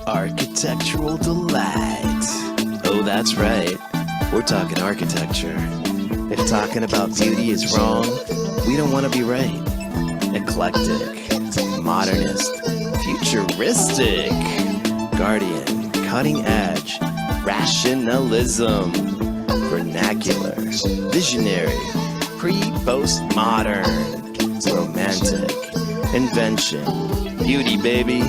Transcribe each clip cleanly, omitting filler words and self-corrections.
Architectural delight. Oh, that's right. We're talking architecture. If talking about beauty is wrong, we don't want to be right. Eclectic, modernist, futuristic, guardian, cutting edge, rationalism, vernacular, visionary, pre-postmodern, romantic, invention, beauty, baby,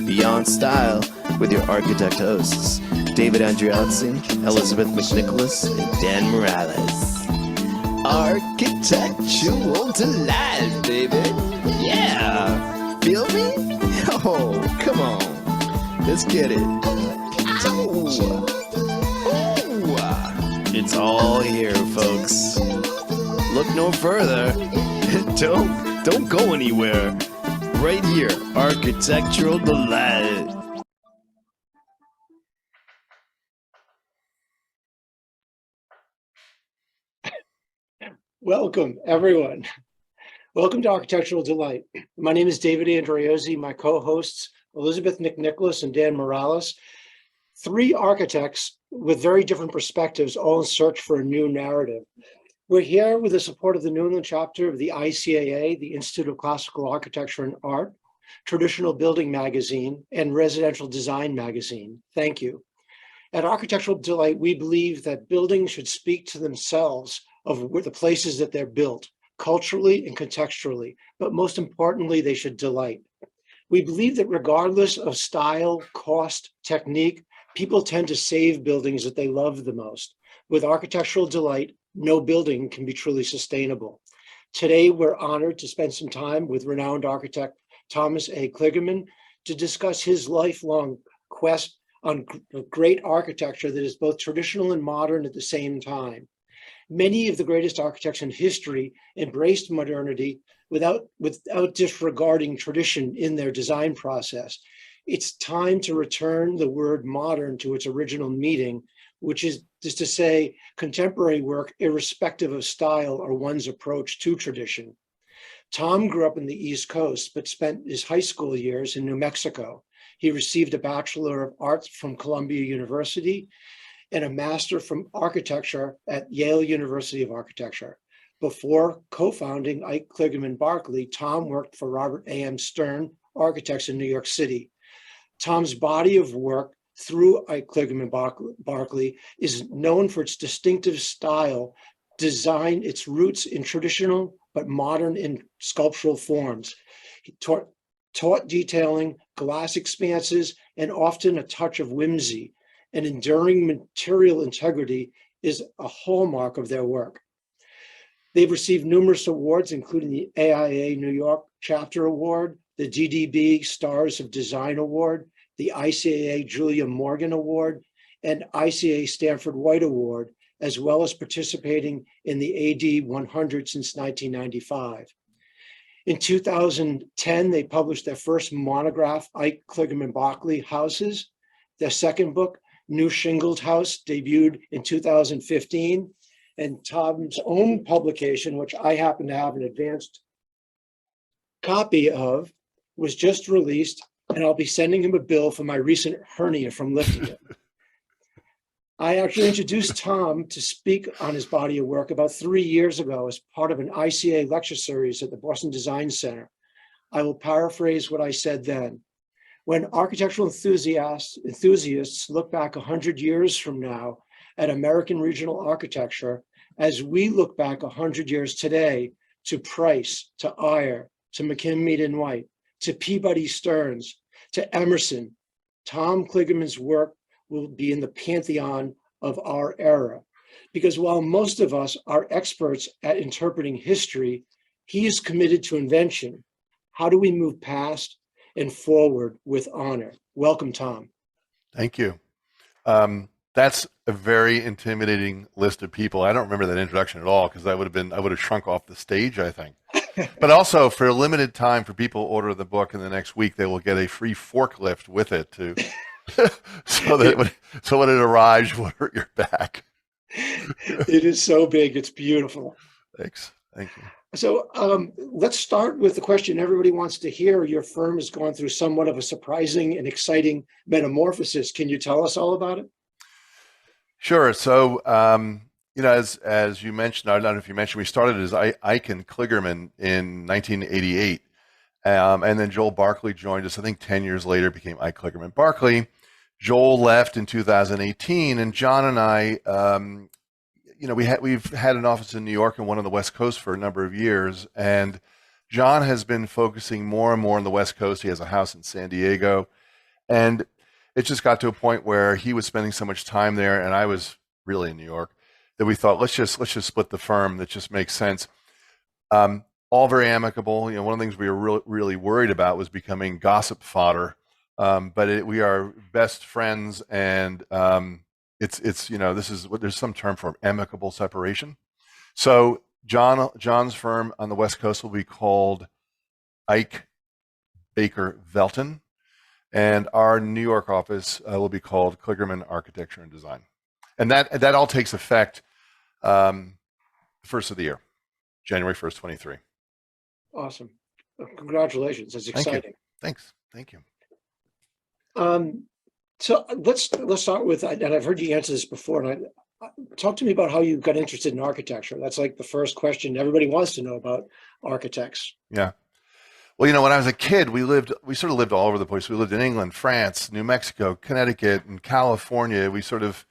beyond style, with your architect hosts, David Andriozzi, Elizabeth McNicholas, and Dan Morales. Architectural delight, baby. Yeah. Feel me? Oh, come on. Let's get it. Ow. Oh. It's all here, folks. Look no further. Don't go anywhere. Right here, Architectural Delight. Welcome, everyone. Welcome to Architectural Delight. My name is David Andriozzi. My co-hosts, Elizabeth McNicholas and Dan Morales, three architects with very different perspectives, all in search for a new narrative. We're here with the support of the New England chapter of the ICAA, the Institute of Classical Architecture and Art, Traditional Building Magazine, and Residential Design Magazine. Thank you. At Architectural Delight, we believe that buildings should speak to themselves of the places that they're built, culturally and contextually, but most importantly, they should delight. We believe that regardless of style, cost, technique, people tend to save buildings that they love the most. With Architectural Delight, no building can be truly sustainable. Today, we're honored to spend some time with renowned architect Thomas A. Kligerman to discuss his lifelong quest on great architecture that is both traditional and modern at the same time. Many of the greatest architects in history embraced modernity without disregarding tradition in their design process. It's time to return the word modern to its original meaning, which is just to say contemporary work irrespective of style or one's approach to tradition. Tom grew up in the East Coast, but spent his high school years in New Mexico. He received a Bachelor of Arts from Columbia University and a Master from Architecture at Yale University of Architecture. Before co-founding Ike Kligerman Barkley, Tom worked for Robert A.M. Stern Architects in New York City. Tom's body of work through Ike Kligerman Barkley is known for its distinctive style, design, its roots in traditional but modern in sculptural forms. He taught detailing, glass expanses, and often a touch of whimsy. And enduring material integrity is a hallmark of their work. They've received numerous awards, including the AIA New York Chapter Award, the DDB Stars of Design Award, the ICAA Julia Morgan Award, and ICAA Stanford White Award, as well as participating in the AD 100 since 1995. In 2010, they published their first monograph, Ike Kligerman Barkley Houses. Their second book, New Shingled House, debuted in 2015. And Tom's own publication, which I happen to have an advanced copy of, was just released, and I'll be sending him a bill for my recent hernia from lifting it. I actually introduced Tom to speak on his body of work about 3 years ago as part of an ICA lecture series at the Boston Design Center. I will paraphrase what I said then. When architectural enthusiasts look back 100 years from now at American regional architecture, as we look back 100 years today to Price, to Ayer, to McKim, Mead and White, to Peabody Stearns, to Emerson, Tom Kligerman's work will be in the pantheon of our era. Because while most of us are experts at interpreting history, he is committed to invention. How do we move past and forward with honor? Welcome, Tom. Thank you. That's a very intimidating list of people. I don't remember that introduction at all because I would have shrunk off the stage, I think. But also, for a limited time, for people who order the book in the next week, they will get a free forklift with it to so when it arrives, you won't hurt your back. It is so big. It's beautiful. Thanks. Thank you. So let's start with the question everybody wants to hear. Your firm has gone through somewhat of a surprising and exciting metamorphosis. Can you tell us all about it? Sure. So, as you mentioned, I don't know if you mentioned, we started as Ike and Kligerman in 1988. And then Joel Barkley joined us, I think 10 years later, became Ike Kligerman Barkley. Joel left in 2018, and John and I, we've had an office in New York and one on the West Coast for a number of years. And John has been focusing more and more on the West Coast. He has a house in San Diego. And it just got to a point where he was spending so much time there, and I was really in New York, that we thought, let's just split the firm. That just makes sense. All very amicable. One of the things we were really worried about was becoming gossip fodder. But we are best friends, and there's some term for amicable separation. So John's firm on the West Coast will be called Ike Baker Velton, and our New York office will be called Kligerman Architecture and Design. And that all takes effect first of the year, January 1st, 23. Awesome. Congratulations. That's exciting. Thanks. Thank you. So let's start with, and I've heard you answer this before, and talk to me about how you got interested in architecture. That's like the first question everybody wants to know about architects. Yeah. Well, when I was a kid, we sort of lived all over the place. We lived in England, France, New Mexico, Connecticut, and California. We sort of,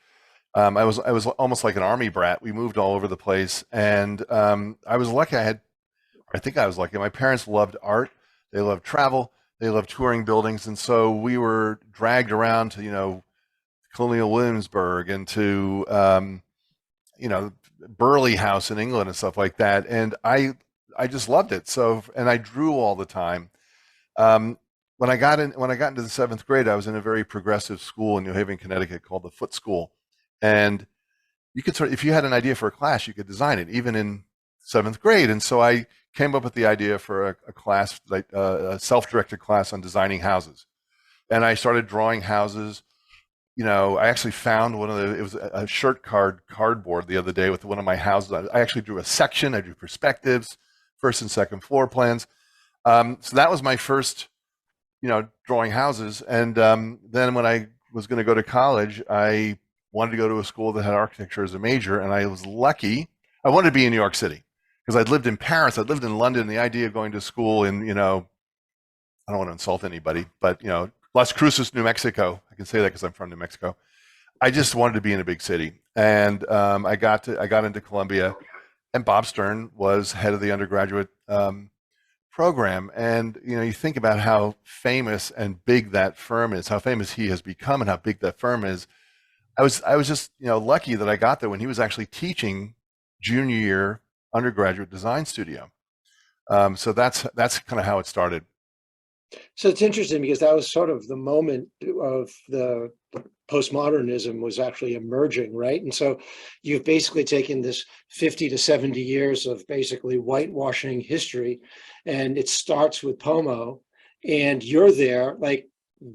I was almost like an army brat. We moved all over the place, and I was lucky. I think I was lucky. My parents loved art. They loved travel. They loved touring buildings, and so we were dragged around to Colonial Williamsburg and to Burley House in England and stuff like that. And I just loved it. So, and I drew all the time. When I got into the seventh grade, I was in a very progressive school in New Haven, Connecticut called the Foot School. And you could if you had an idea for a class, you could design it, even in seventh grade. And so I came up with the idea for a class, like a self-directed class on designing houses. And I started drawing houses. I actually found it was a shirt cardboard the other day with one of my houses. I actually drew a section. I drew perspectives, first and second floor plans. So that was my first, drawing houses. And then when I was going to go to college, I wanted to go to a school that had architecture as a major. And I was lucky. I wanted to be in New York City because I'd lived in Paris. I'd lived in London. The idea of going to school in, I don't want to insult anybody, but, Las Cruces, New Mexico. I can say that because I'm from New Mexico. I just wanted to be in a big city. And I got into Columbia. And Bob Stern was head of the undergraduate program. And, you think about how famous and big that firm is, how famous he has become and how big that firm is. I was just, lucky that I got there when he was actually teaching junior year undergraduate design studio. So that's kind of how it started. So it's interesting because that was sort of the moment of the postmodernism was actually emerging, right? And so you've basically taken this 50 to 70 years of basically whitewashing history, and it starts with Pomo, and you're there, like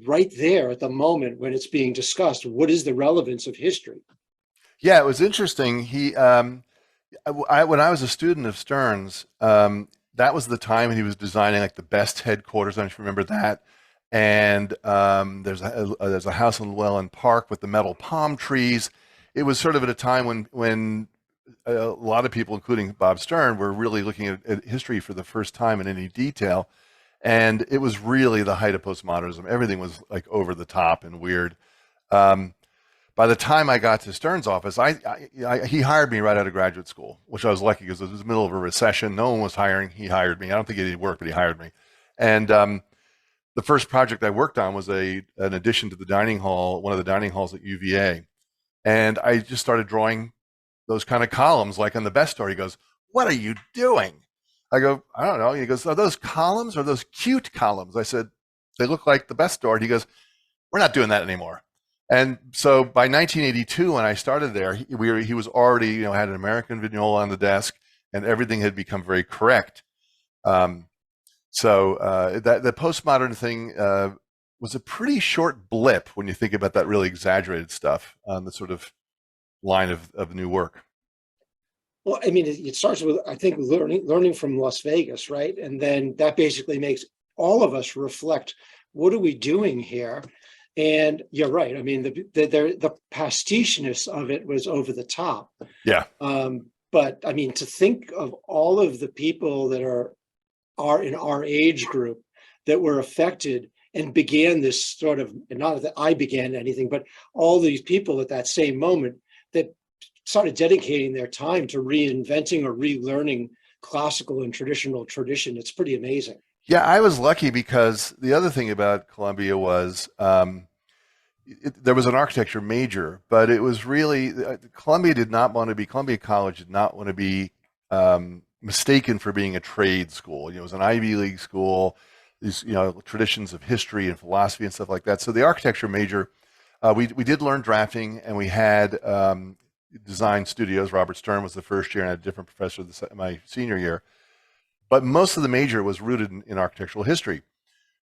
right there at the moment when it's being discussed. What is the relevance of history? Yeah, it was interesting. When I was a student of Stern's, that was the time when he was designing like the best headquarters. I don't know if you remember that. And there's a house in Llewellyn Park with the metal palm trees. It was sort of at a time when a lot of people, including Bob Stern, were really looking at history for the first time in any detail. And it was really the height of postmodernism. Everything was like over the top and weird. By the time I got to Stern's office, he hired me right out of graduate school, which I was lucky because it was the middle of a recession. No one was hiring. He hired me. I don't think he did work, but he hired me. And the first project I worked on was an addition to the dining hall, one of the dining halls at UVA. And I just started drawing those kind of columns like on the best store. He goes, "What are you doing?" I go, "I don't know." He goes, "Are those columns or those cute columns?" I said, "They look like the best store." He goes, "We're not doing that anymore." And so by 1982, when I started there, he was already, had an American vignola on the desk, and everything had become very correct. So the postmodern thing was a pretty short blip when you think about that really exaggerated stuff on the sort of line of new work. Well, I mean, it starts with, I think, learning from Las Vegas, right? And then that basically makes all of us reflect, what are we doing here? And you're right. I mean, the pasticheness of it was over the top. Yeah. But I mean, to think of all of the people that are in our age group that were affected and began this sort of, and not that I began anything, but all these people at that same moment that started dedicating their time to reinventing or relearning classical and traditional tradition. It's pretty amazing. Yeah, I was lucky because the other thing about Columbia was there was an architecture major, but it was really Columbia College did not want to be mistaken for being a trade school. You know, it was an Ivy League school, these traditions of history and philosophy and stuff like that. So the architecture major, we did learn drafting, and we had design studios. Robert Stern was the first year, and I had a different professor my senior year. But most of the major was rooted in architectural history,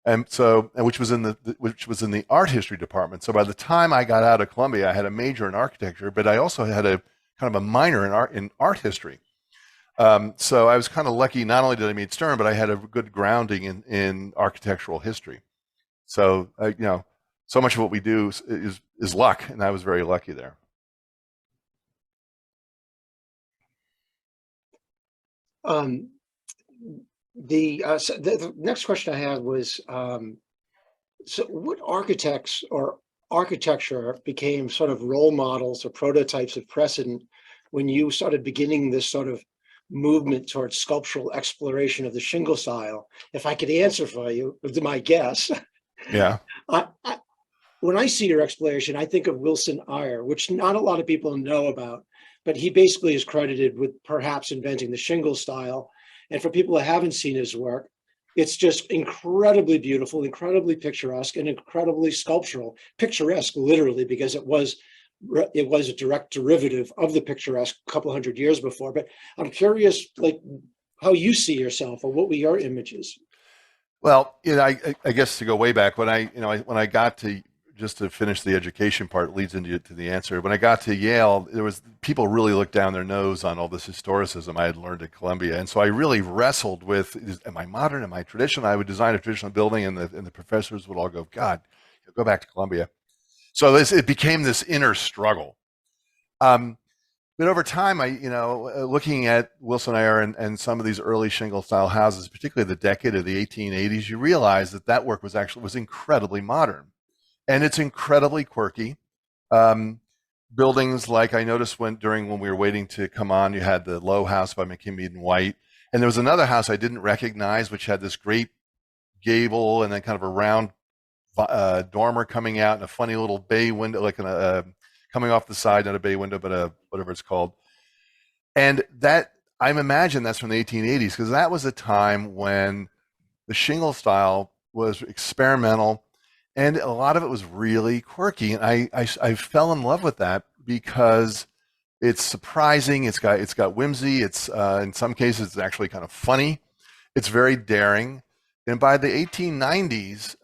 and which was in the art history department. So by the time I got out of Columbia, I had a major in architecture, but I also had a kind of a minor in art history. So I was kind of lucky. Not only did I meet Stern, but I had a good grounding in architectural history. So so much of what we do is luck, and I was very lucky there. So the next question I had was, so what architects or architecture became sort of role models or prototypes of precedent when you started beginning this sort of movement towards sculptural exploration of the shingle style? If I could answer for you, with my guess, Yeah. when I see your exploration, I think of Wilson Eyre, which not a lot of people know about, but he basically is credited with perhaps inventing the shingle style. And for people who haven't seen his work, it's just incredibly beautiful, incredibly picturesque, and incredibly sculptural. Picturesque, literally, because it was a direct derivative of the picturesque a couple hundred years before. But I'm curious, like, how you see yourself, or what were your images? Well, I guess to go way back when I got to, just to finish the education part leads into to the answer. When I got to Yale, there was people really looked down their nose on all this historicism I had learned at Columbia, and so I really wrestled with: am I modern? Am I traditional? I would design a traditional building, and the professors would all go, "God, go back to Columbia." So it became this inner struggle. But over time, looking at Wilson Eyre and some of these early shingle style houses, particularly the decade of the 1880s, you realize that work was incredibly modern, and it's incredibly quirky. Buildings like I noticed when we were waiting to come on, you had the Low House by McKimbey and White, and there was another house I didn't recognize, which had this great gable and then kind of a round dormer coming out and a funny little bay window, like coming off the side, not a bay window, but whatever it's called. And that, I imagine that's from the 1880s, because that was a time when the shingle style was experimental, and a lot of it was really quirky. And I fell in love with that because it's surprising. It's got whimsy. It's in some cases it's actually kind of funny. It's very daring. And by the 1890s,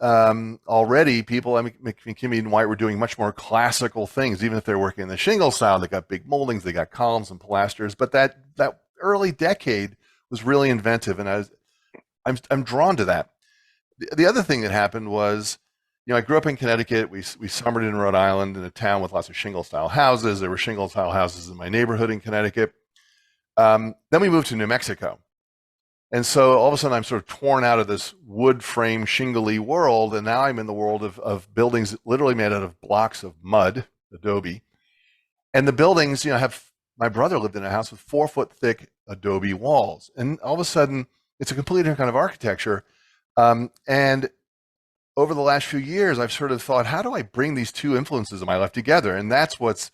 already people, McKimbey and White were doing much more classical things, even if they're working in the shingle style. They got big moldings, they got columns and pilasters. But that early decade was really inventive, and I'm drawn to that. The other thing that happened was, I grew up in Connecticut. We summered in Rhode Island, in a town with lots of shingle style houses. There were shingle style houses in my neighborhood in Connecticut. Then we moved to New Mexico. And so all of a sudden I'm sort of torn out of this wood frame shingly world, and now I'm in the world of buildings literally made out of blocks of mud, adobe. And the buildings, my brother lived in a house with 4-foot thick adobe walls. And all of a sudden it's a completely different kind of architecture. And over the last few years, I've sort of thought, how do I bring these two influences in my life together? And that's what's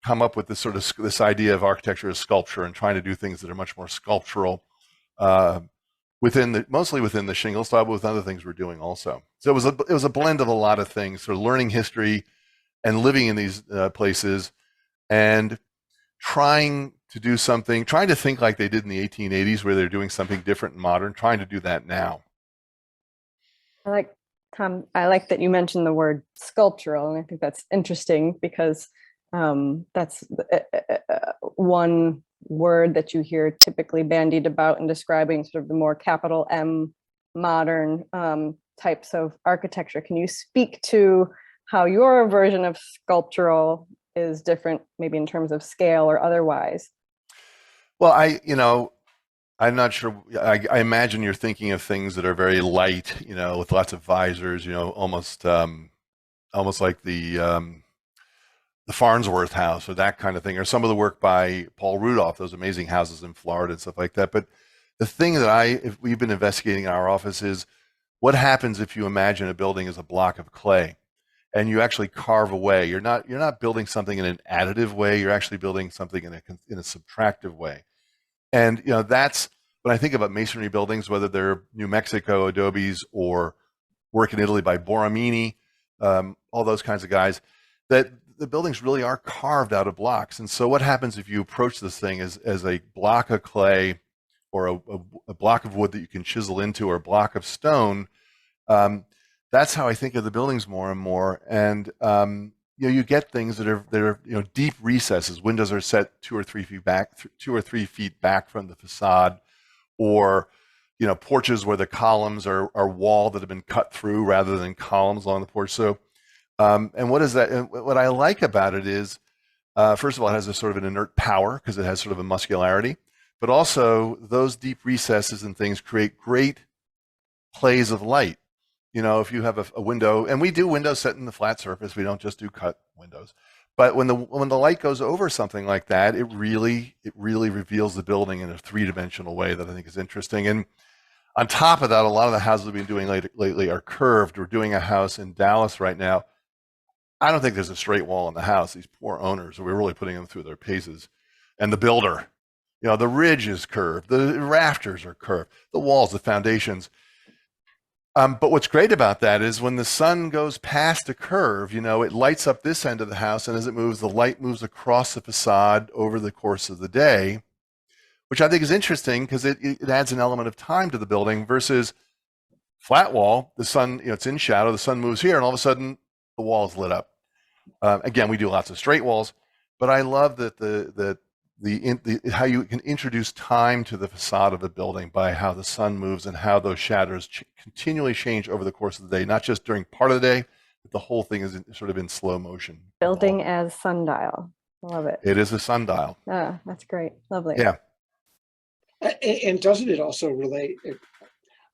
come up with this idea of architecture as sculpture, and trying to do things that are much more sculptural, mostly within the shingle style, but with other things we're doing also. So it was a blend of a lot of things, sort of learning history and living in these places, and trying to think like they did in the 1880s, where they're doing something different and modern, trying to do that now. Tom, I like that you mentioned the word sculptural, and I think that's interesting because that's one word that you hear typically bandied about in describing sort of the more capital M modern types of architecture. Can you speak to how your version of sculptural is different, maybe in terms of scale or otherwise? Well, I'm not sure. I imagine you're thinking of things that are very light, with lots of visors, almost like the Farnsworth house or that kind of thing, or some of the work by Paul Rudolph, those amazing houses in Florida and stuff like that. But the thing that we've been investigating in our office is what happens if you imagine a building as a block of clay and you actually carve away. You're not building something in an additive way. You're actually building something in a subtractive way. And that's when I think about masonry buildings, whether they're New Mexico adobes or work in Italy by Borromini, all those kinds of guys, that the buildings really are carved out of blocks. And so what happens if you approach this thing as a block of clay or a block of wood that you can chisel into, or a block of stone? That's how I think of the buildings more and more. And you get things that are deep recesses. Windows are set 2 or 3 feet back, 2 or 3 feet back from the facade, or porches where the columns are wall that have been cut through rather than columns along the porch. So, and what is that? And what I like about it is, first of all, it has a sort of an inert power because it has sort of a muscularity, but also those deep recesses and things create great plays of light. If you have a window, and we do windows set in the flat surface, we don't just do cut windows. But when the light goes over something like that, it really reveals the building in a 3-dimensional way that I think is interesting. And on top of that, a lot of the houses we've been doing lately are curved. We're doing a house in Dallas right now. I don't think there's a straight wall in the house. These poor owners, we're really putting them through their paces. And the builder, the ridge is curved, the rafters are curved, the walls, the foundations. But what's great about that is when the sun goes past a curve, it lights up this end of the house, and as it moves, the light moves across the facade over the course of the day, which I think is interesting because it adds an element of time to the building versus flat wall. The sun, it's in shadow, the sun moves here, and all of a sudden the wall is lit up. Again, we do lots of straight walls, but I love that how you can introduce time to the facade of a building by how the sun moves and how those shadows continually change over the course of the day, not just during part of the day, but the whole thing is sort of in slow motion. Building as sundial. Love it. It is a sundial. Ah, that's great. Lovely. Yeah. And doesn't it also relate?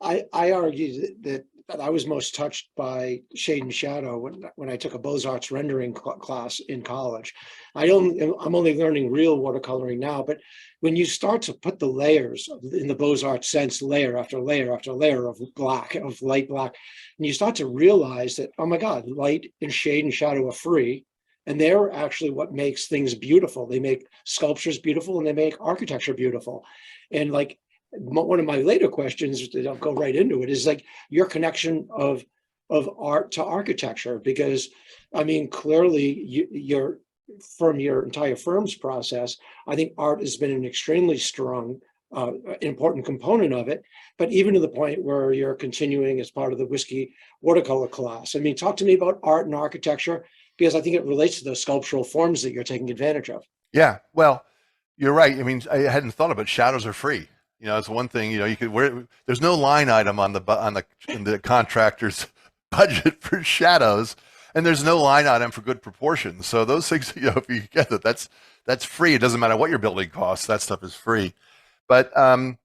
I argue that I was most touched by shade and shadow when I took a Beaux-Arts rendering class in college. I'm only learning real watercoloring now, but when you start to put the layers in the Beaux-Arts sense, layer after layer after layer of black, of light black, and you start to realize that, oh my God, light and shade and shadow are free. And they're actually what makes things beautiful. They make sculptures beautiful and they make architecture beautiful. And like, one of my later questions, I'll go right into it, is like your connection of art to architecture, because I mean, clearly you're from your entire firm's process, I think art has been an extremely strong, important component of it, but even to the point where you're continuing as part of the whiskey watercolor class. I mean, talk to me about art and architecture, because I think it relates to the sculptural forms that you're taking advantage of. Yeah, well, you're right. I mean, I hadn't thought about shadows are free. It's one thing, you could there's no line item in the contractor's budget for shadows, and there's no line item for good proportions. So those things, if you get that, that's free. It doesn't matter what your building costs, that stuff is free. But I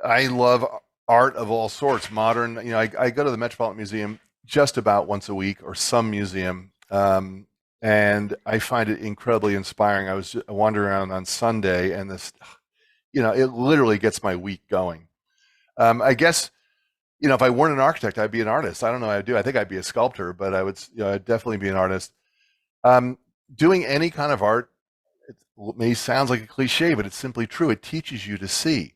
love art of all sorts, modern. I go to the Metropolitan Museum just about once a week, or some museum. And I find it incredibly inspiring. I was wandering around on Sunday, and this, it literally gets my week going. I guess, if I weren't an architect, I'd be an artist. I don't know what I'd do. I think I'd be a sculptor, but I would, I'd definitely be an artist. Doing any kind of art, it may sound like a cliche, but it's simply true. It teaches you to see.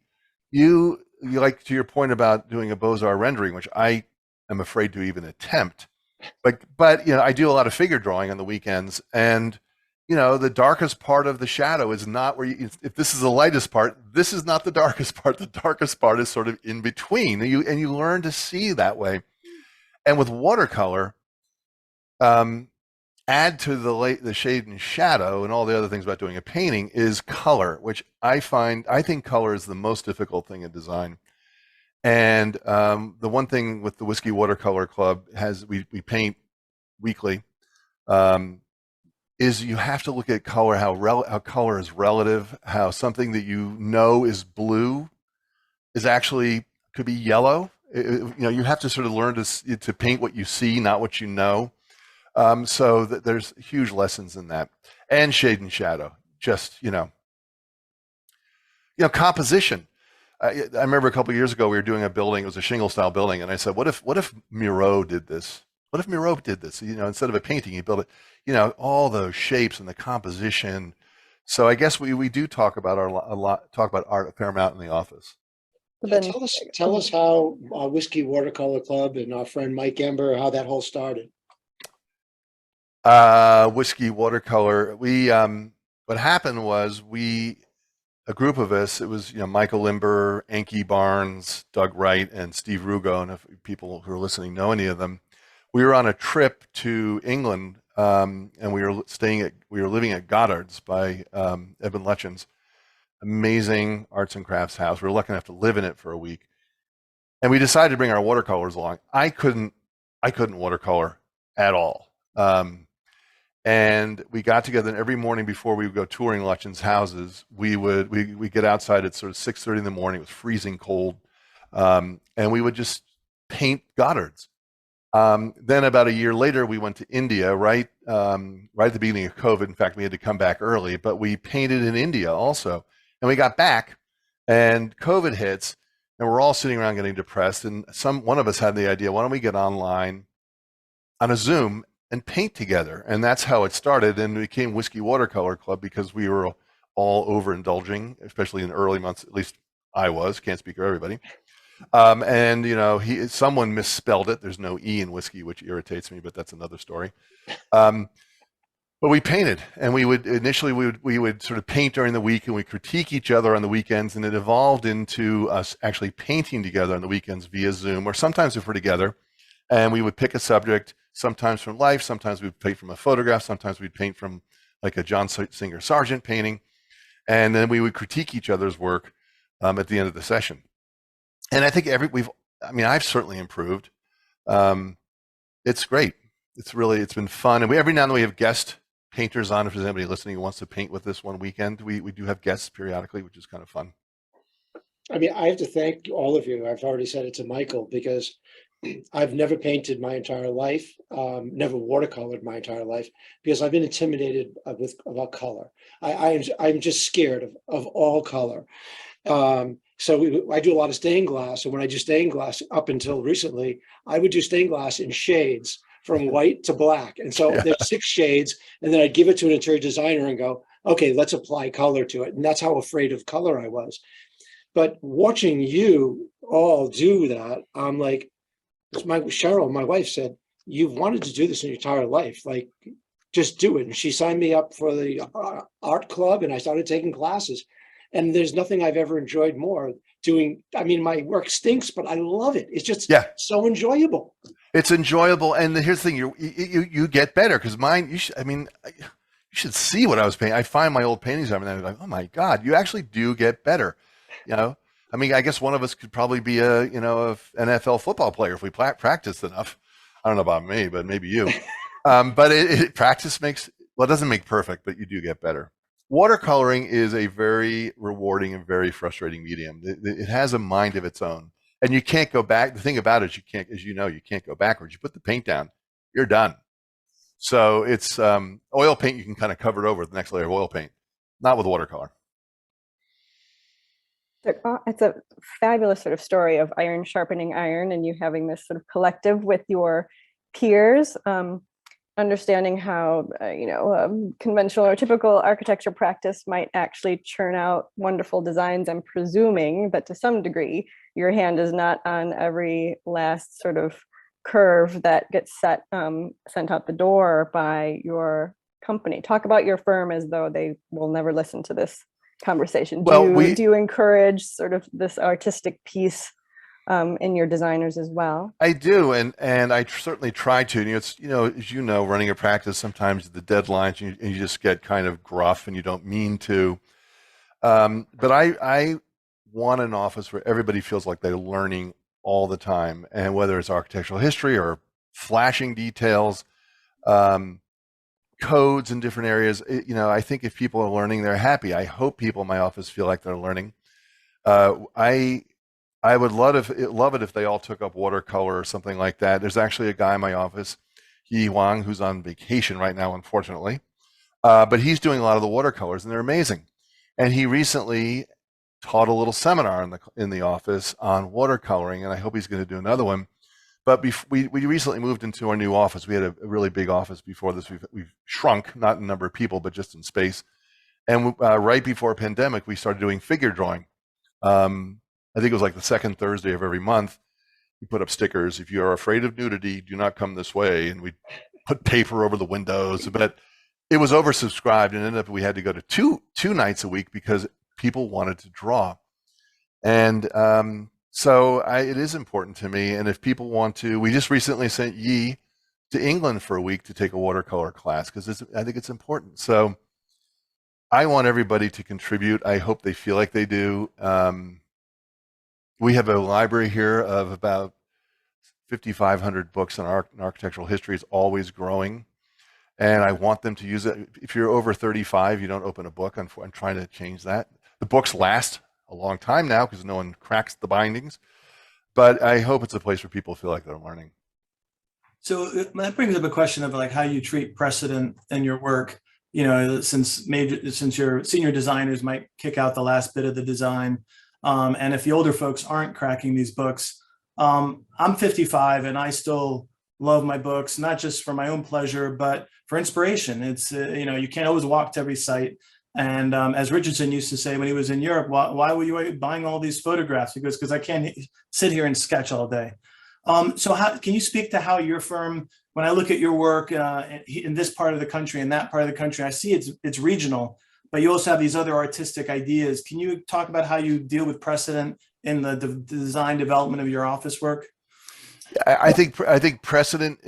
You like, to your point about doing a Beaux-Arts rendering, which I am afraid to even attempt. But I do a lot of figure drawing on the weekends, and the darkest part of the shadow is not where if this is the lightest part, this is not the darkest part. The darkest part is sort of in between, and you learn to see that way. And with watercolor, add to the shade and shadow and all the other things about doing a painting is color, which I think color is the most difficult thing in design. And the one thing with the Whiskey Watercolor Club we paint weekly, is you have to look at color, how color is relative, how something that you know is blue is actually could be yellow. You have to sort of learn to paint what you see, not what you know. So there's huge lessons in that, and shade and shadow. Just composition. I remember a couple of years ago we were doing a building. It was a shingle style building, and I said, "What if Miro did this? What if Miro did this? Instead of a painting, he built it. All those shapes and the composition." So I guess we do talk about art a fair amount in the office. Then, Tell us how Whiskey Watercolor Club and our friend Mike Ember, how that whole started. Whiskey Watercolor. What happened was a group of us, it was, Michael Limber, Enki Barnes, Doug Wright, and Steve Rugo. And if people who are listening know any of them, we were on a trip to England, and we were living at Goddard's by Eben Letchen's amazing arts and crafts house. We were lucky enough to live in it for a week, and we decided to bring our watercolors along. I couldn't watercolor at all. And we got together, and every morning before we would go touring Letchen's houses, we get outside at sort of 6:30 in the morning. It was freezing cold, and we would just paint Goddard's. Then about a year later, we went to India, right at the beginning of COVID. In fact, we had to come back early, but we painted in India also. And we got back, and COVID hits, and we're all sitting around getting depressed. And one of us had the idea, why don't we get online on a Zoom and paint together? And that's how it started, and it became Whiskey Watercolor Club because we were all overindulging, especially in the early months. At least I was. Can't speak for everybody. And someone misspelled it. There's no E in whiskey, which irritates me, but that's another story. But we painted, and we would sort of paint during the week, and we critique each other on the weekends, and it evolved into us actually painting together on the weekends via Zoom, or sometimes if we're together, and we would pick a subject, sometimes from life, sometimes we'd paint from a photograph, sometimes we'd paint from like a John Singer Sargent painting, and then we would critique each other's work at the end of the session. And I think I've certainly improved. It's great. It's been fun, and every now and then we have guest painters on. If there's anybody listening who wants to paint with us one weekend, we do have guests periodically, which is kind of fun. I mean, I have to thank all of you. I've already said it to Michael, because I've never painted my entire life, never watercolored my entire life, because I've been intimidated about color. I'm just scared of all color. So I do a lot of stained glass, and when I do stained glass, up until recently, I would do stained glass in shades from white to black. And so there's 6 shades, and then I'd give it to an interior designer and go, okay, let's apply color to it. And that's how afraid of color I was. But watching you all do that, I'm like, Cheryl, my wife, said, you've wanted to do this in your entire life. Like, just do it. And she signed me up for the art club, and I started taking classes. And there's nothing I've ever enjoyed more doing. I mean, my work stinks, but I love it. It's just so enjoyable. It's enjoyable. And here's the thing, you get better, because mine, you should see what I was painting. I find my old paintings and I'm like, oh my God, you actually do get better. I guess one of us could probably be a NFL football player if we practiced enough. I don't know about me, but maybe you. But practice doesn't make perfect, but you do get better. Watercoloring is a very rewarding and very frustrating medium. It has a mind of its own, and you can't go back. The thing about it is you can't go backwards. You put the paint down, you're done. So it's oil paint. You can kind of cover it over with the next layer of oil paint, not with watercolor. It's a fabulous sort of story of iron sharpening iron, and you having this sort of collective with your peers. Understanding how conventional or typical architecture practice might actually churn out wonderful designs, and presuming that to some degree your hand is not on every last sort of curve that gets sent out the door by your company. Talk about your firm as though they will never listen to this conversation. Do you encourage sort of this artistic piece in your designers as well. I do, and I certainly try to. And, it's as you know, running a practice, sometimes the deadlines and you just get kind of gruff, and you don't mean to. But I want an office where everybody feels like they're learning all the time, and whether it's architectural history or flashing details, codes in different areas. I think if people are learning, they're happy. I hope people in my office feel like they're learning. I would love it if they all took up watercolor or something like that. There's actually a guy in my office, Yi Wang, who's on vacation right now, unfortunately. But he's doing a lot of the watercolors, and they're amazing. And he recently taught a little seminar in the office on watercoloring, and I hope he's going to do another one. But we recently moved into our new office. We had a really big office before this. We've shrunk, not in number of people, but just in space. And right before pandemic, we started doing figure drawing. I think it was like the second Thursday of every month. We put up stickers. If you are afraid of nudity, do not come this way. And we put paper over the windows. But it was oversubscribed, and ended up we had to go to two nights a week because people wanted to draw. And so it is important to me. And if people want to, we just recently sent Yi to England for a week to take a watercolor class because I think it's important. So I want everybody to contribute. I hope they feel like they do. We have a library here of about 5,500 books in architectural history. It's always growing. And I want them to use it. If you're over 35, you don't open a book. I'm trying to change that. The books last a long time now because no one cracks the bindings. But I hope it's a place where people feel like they're learning. So that brings up a question of like how you treat precedent in your work. Since your senior designers might kick out the last bit of the design. And if the older folks aren't cracking these books, I'm 55 and I still love my books, not just for my own pleasure, but for inspiration. It's, you can't always walk to every site. And as Richardson used to say when he was in Europe, why were you buying all these photographs? He goes, because I can't sit here and sketch all day. So can you speak to how your firm, when I look at your work in this part of the country and that part of the country, I see it's regional, but you also have these other artistic ideas. Can you talk about how you deal with precedent in the design development of your office work? I think precedent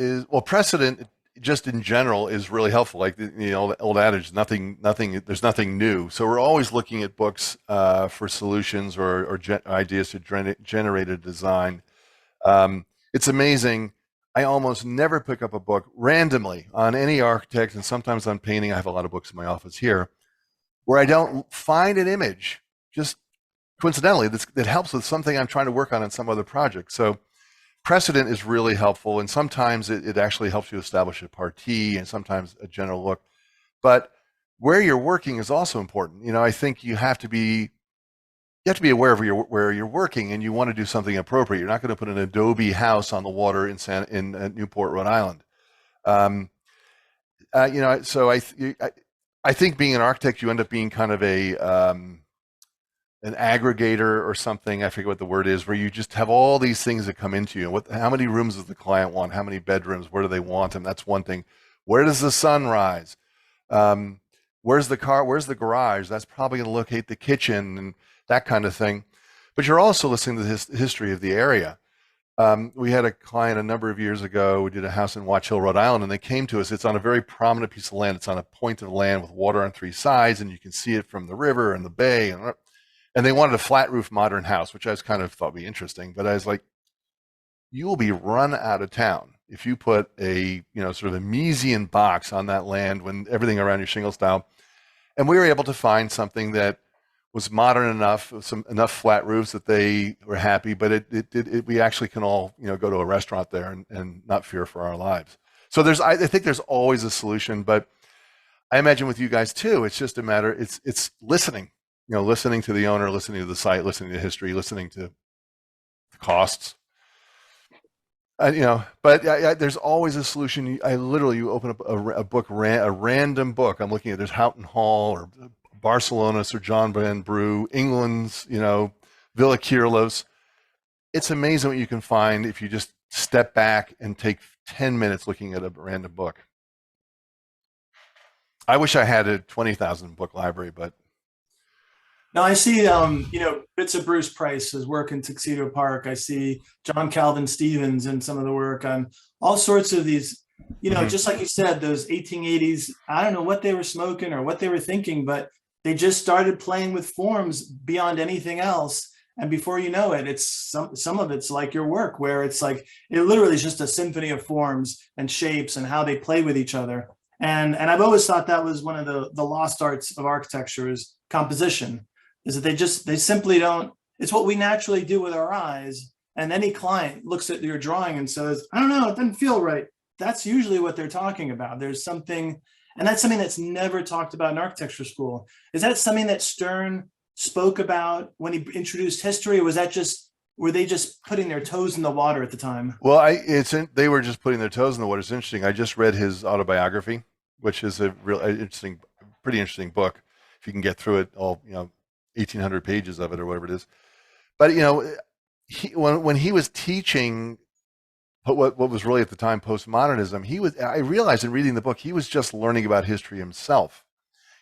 just in general is really helpful. Like the old adage, there's nothing new. So we're always looking at books for solutions or ideas to generate a design. It's amazing. I almost never pick up a book randomly on any architect, and sometimes on painting. I have a lot of books in my office here where I don't find an image just coincidentally that helps with something I'm trying to work on in some other project. So precedent is really helpful, and sometimes it actually helps you establish a partie and sometimes a general look. But where you're working is also important. I think you have to be aware of where you're working, and you want to do something appropriate. You're not going to put an adobe house on the water in Newport, Rhode Island. So I think being an architect, you end up being kind of an aggregator or something. I forget what the word is, where you just have all these things that come into you. How many rooms does the client want? How many bedrooms? Where do they want them? That's one thing. Where does the sun rise? Where's the car? Where's the garage? That's probably going to locate the kitchen and that kind of thing. But you're also listening to the history of the area. We had a client a number of years ago. We did a house in Watch Hill, Rhode Island, and they came to us. It's on a very prominent piece of land. It's on a point of land with water on three sides, and you can see it from the river and the bay. And they wanted a flat roof modern house, which I was kind of thought would be interesting. But I was like, you will be run out of town if you put a sort of a Miesian box on that land when everything around your shingle style. And we were able to find something that was modern enough, enough flat roofs that they were happy, but we actually can all go to a restaurant there and not fear for our lives. So I think there's always a solution, but I imagine with you guys too, it's just a matter, it's listening, listening to the owner, listening to the site, listening to history, listening to the costs. But there's always a solution. You open up a book, a random book. I'm looking at there's Houghton Hall or Barcelona, Sir John Van Brugh, England's, Villa Kirlos. It's amazing what you can find if you just step back and take 10 minutes looking at a random book. I wish I had a 20,000 book library, but Now I see, bits of Bruce Price's work in Tuxedo Park. I see John Calvin Stevens and some of the work on all sorts of these, Mhm. just like you said, those 1880s. I don't know what they were smoking or what they were thinking, but they just started playing with forms beyond anything else. And before you know it, it's some of it's like your work, where it's like it literally is just a symphony of forms and shapes and how they play with each other. And I've always thought that was one of the lost arts of architecture is composition, is that they simply don't, it's what we naturally do with our eyes. And any client looks at your drawing and says, I don't know, it doesn't feel right. That's usually what they're talking about. There's something, and that's something that's never talked about in architecture school. Is that something that Stern spoke about when he introduced history, or was that just, were they just putting their toes in the water at the time? Well, they were just putting their toes in the water. It's interesting. I just read his autobiography, which is a real interesting, pretty interesting book. If you can get through it all, 1,800 pages of it or whatever it is. But when he was teaching what was really at the time postmodernism, I realized in reading the book he was just learning about history himself.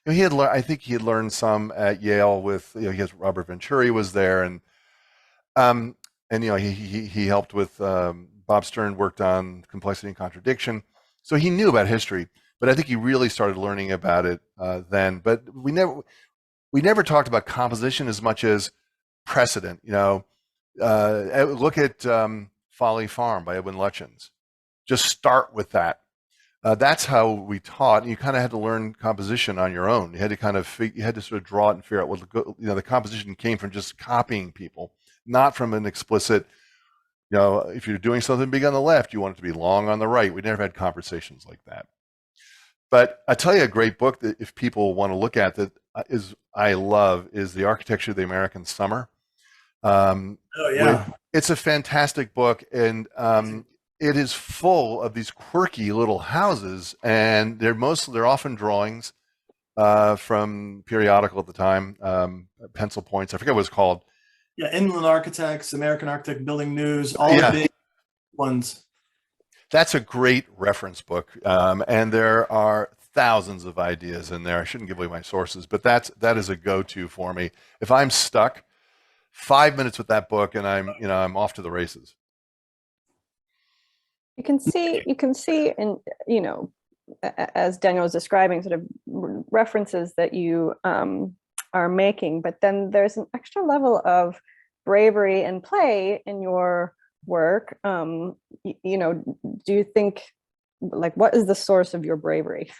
He had I think he had learned some at Yale with he has Robert Venturi was there, um, and he helped with Bob Stern worked on complexity and contradiction, so he knew about history. But I think he really started learning about it then. But we never talked about composition as much as precedent. Look at Folly Farm by Edwin Lutyens. Just start with that. That's how we taught. You kind of had to learn composition on your own. You had to you had to sort of draw it and figure out what the composition came from just copying people, not from an explicit. If you're doing something big on the left, you want it to be long on the right. We never had conversations like that. But I tell you, a great book that if people want to look at that I love is The Architecture of the American Summer. Oh yeah. It's a fantastic book, and it is full of these quirky little houses, and they're often drawings from periodical at the time, pencil points. I forget what it's called. Yeah, Inland Architects, American Architect Building News, all Yeah. the big ones. That's a great reference book, and there are thousands of ideas in there. I shouldn't give away my sources, but that is a go-to for me. If I'm stuck, 5 minutes with that book, and I'm off to the races. You can see in, as Daniel was describing, sort of references that you are making, but then there's an extra level of bravery and play in your work. Do you think, like, what is the source of your bravery?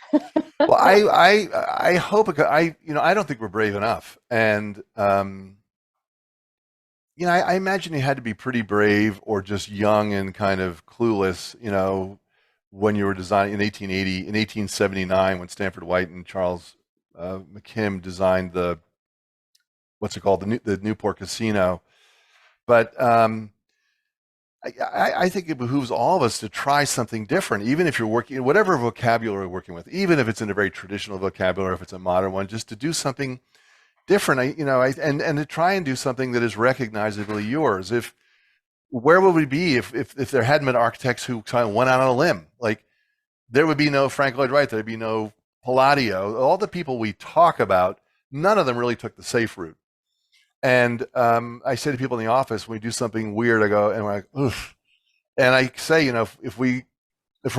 Well, I hope I don't think we're brave enough, and I imagine you had to be pretty brave or just young and kind of clueless, when you were designing in 1879, when Stanford White and Charles McKim designed what's it called, the Newport Casino. But I think it behooves all of us to try something different, even if you're working, whatever vocabulary we're working with, even if it's in a very traditional vocabulary, if it's a modern one, just to do something different, and to try and do something that is recognizably yours. Where would we be if there hadn't been architects who kind of went out on a limb? Like, there would be no Frank Lloyd Wright, there'd be no Palladio. All the people we talk about, none of them really took the safe route. And I say to people in the office, when we do something weird, I go, and we're like, oof. And I say, if we're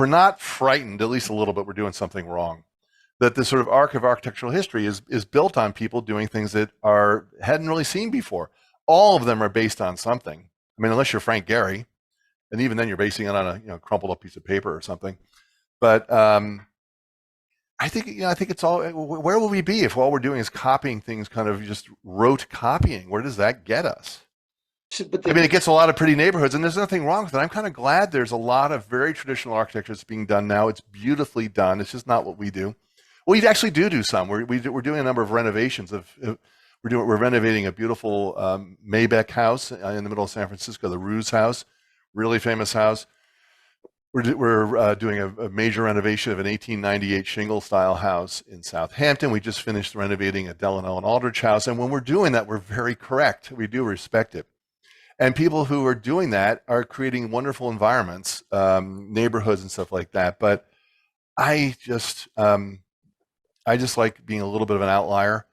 not frightened, at least a little bit, we're doing something wrong. That the sort of arc of architectural history is built on people doing things that hadn't really seen before. All of them are based on something. I mean, unless you're Frank Gehry, and even then you're basing it on a crumpled up piece of paper or something. But I think it's all. Where will we be if all we're doing is copying things, kind of just rote copying? Where does that get us? I mean, it gets a lot of pretty neighborhoods, and there's nothing wrong with it. I'm kind of glad there's a lot of very traditional architecture that's being done now. It's beautifully done. It's just not what we do. We actually do some. We're doing a number of renovations we're renovating a beautiful Maybeck house in the middle of San Francisco, the Ruse House, really famous house. We're doing a major renovation of an 1898 shingle style house in Southampton. We just finished renovating a Delano and Aldrich house, and when we're doing that, we're very correct. We do respect it, and people who are doing that are creating wonderful environments, neighborhoods and stuff like that. But I just like being a little bit of an outlier.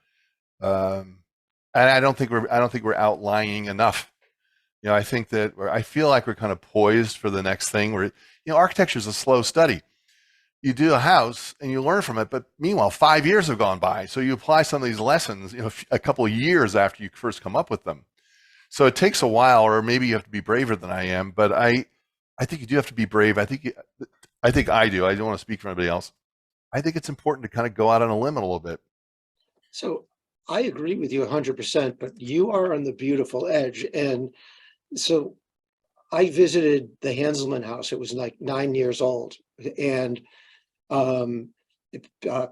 And I don't think we're outlying enough. You know, I think that I feel like we're kind of poised for the next thing where, you know, architecture is a slow study. You do a house and you learn from it, but meanwhile, 5 years have gone by. So you apply some of these lessons, you know, a couple of years after you first come up with them. So it takes a while, or maybe you have to be braver than I am, but I think you do have to be brave. I think I do. I don't want to speak for anybody else. I think it's important to kind of go out on a limb a little bit. So I agree with you 100%, but you are on the beautiful edge. And so I visited the Hanselman house. It was like 9 years old. And um,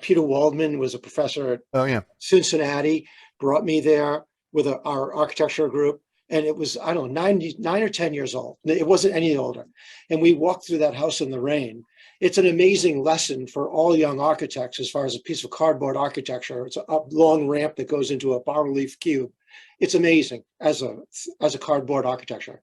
Peter Waldman was a professor at Oh yeah. Cincinnati, brought me there with our architecture group. And it was, I don't know, 9 or 10 years old. It wasn't any older. And we walked through that house in the rain. It's an amazing lesson for all young architects as far as a piece of cardboard architecture. It's a long ramp that goes into a bas-relief cube. It's amazing as a cardboard architecture.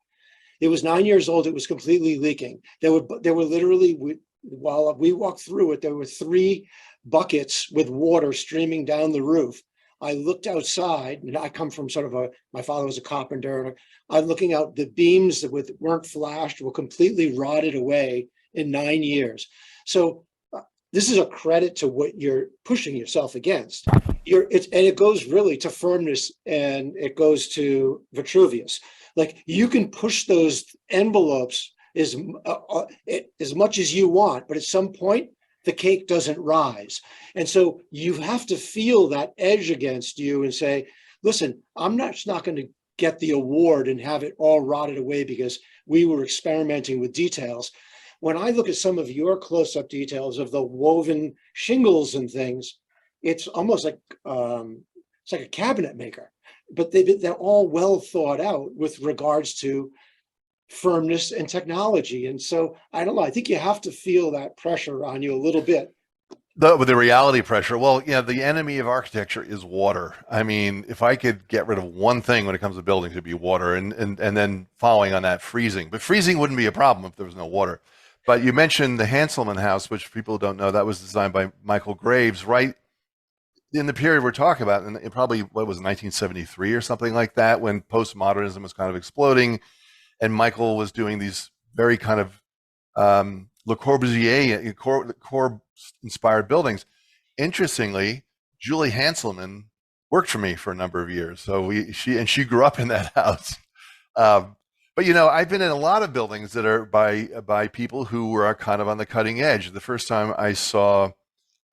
It was 9 years old. It was completely leaking. There were literally, while we walked through it, there were 3 buckets with water streaming down the roof. I looked outside, and I come from my father was a carpenter, and I'm looking out, the beams that weren't flashed were completely rotted away in 9 years. So this is a credit to what you're pushing yourself against. And it goes really to firmness, and it goes to Vitruvius. Like, you can push those envelopes as much as you want, but at some point, the cake doesn't rise. And so you have to feel that edge against you and say, listen, I'm not going to get the award and have it all rotted away because we were experimenting with details. When I look at some of your close-up details of the woven shingles and things, it's almost like it's like a cabinet maker, but they're all well thought out with regards to firmness and technology. And so I don't know, I think you have to feel that pressure on you a little bit. With the reality pressure, well, yeah, the enemy of architecture is water. I mean, if I could get rid of one thing when it comes to buildings, it'd be water, and then following on that, freezing. But freezing wouldn't be a problem if there was no water. But you mentioned the Hanselman house, which people don't know, that was designed by Michael Graves, right in the period we're talking about, and it probably, what was it, 1973 or something like that, when postmodernism was kind of exploding. And Michael was doing these very kind of Le Corbusier-inspired buildings. Interestingly, Julie Hanselman worked for me for a number of years. So she grew up in that house. But you know, I've been in a lot of buildings that are by people who were kind of on the cutting edge. The first time I saw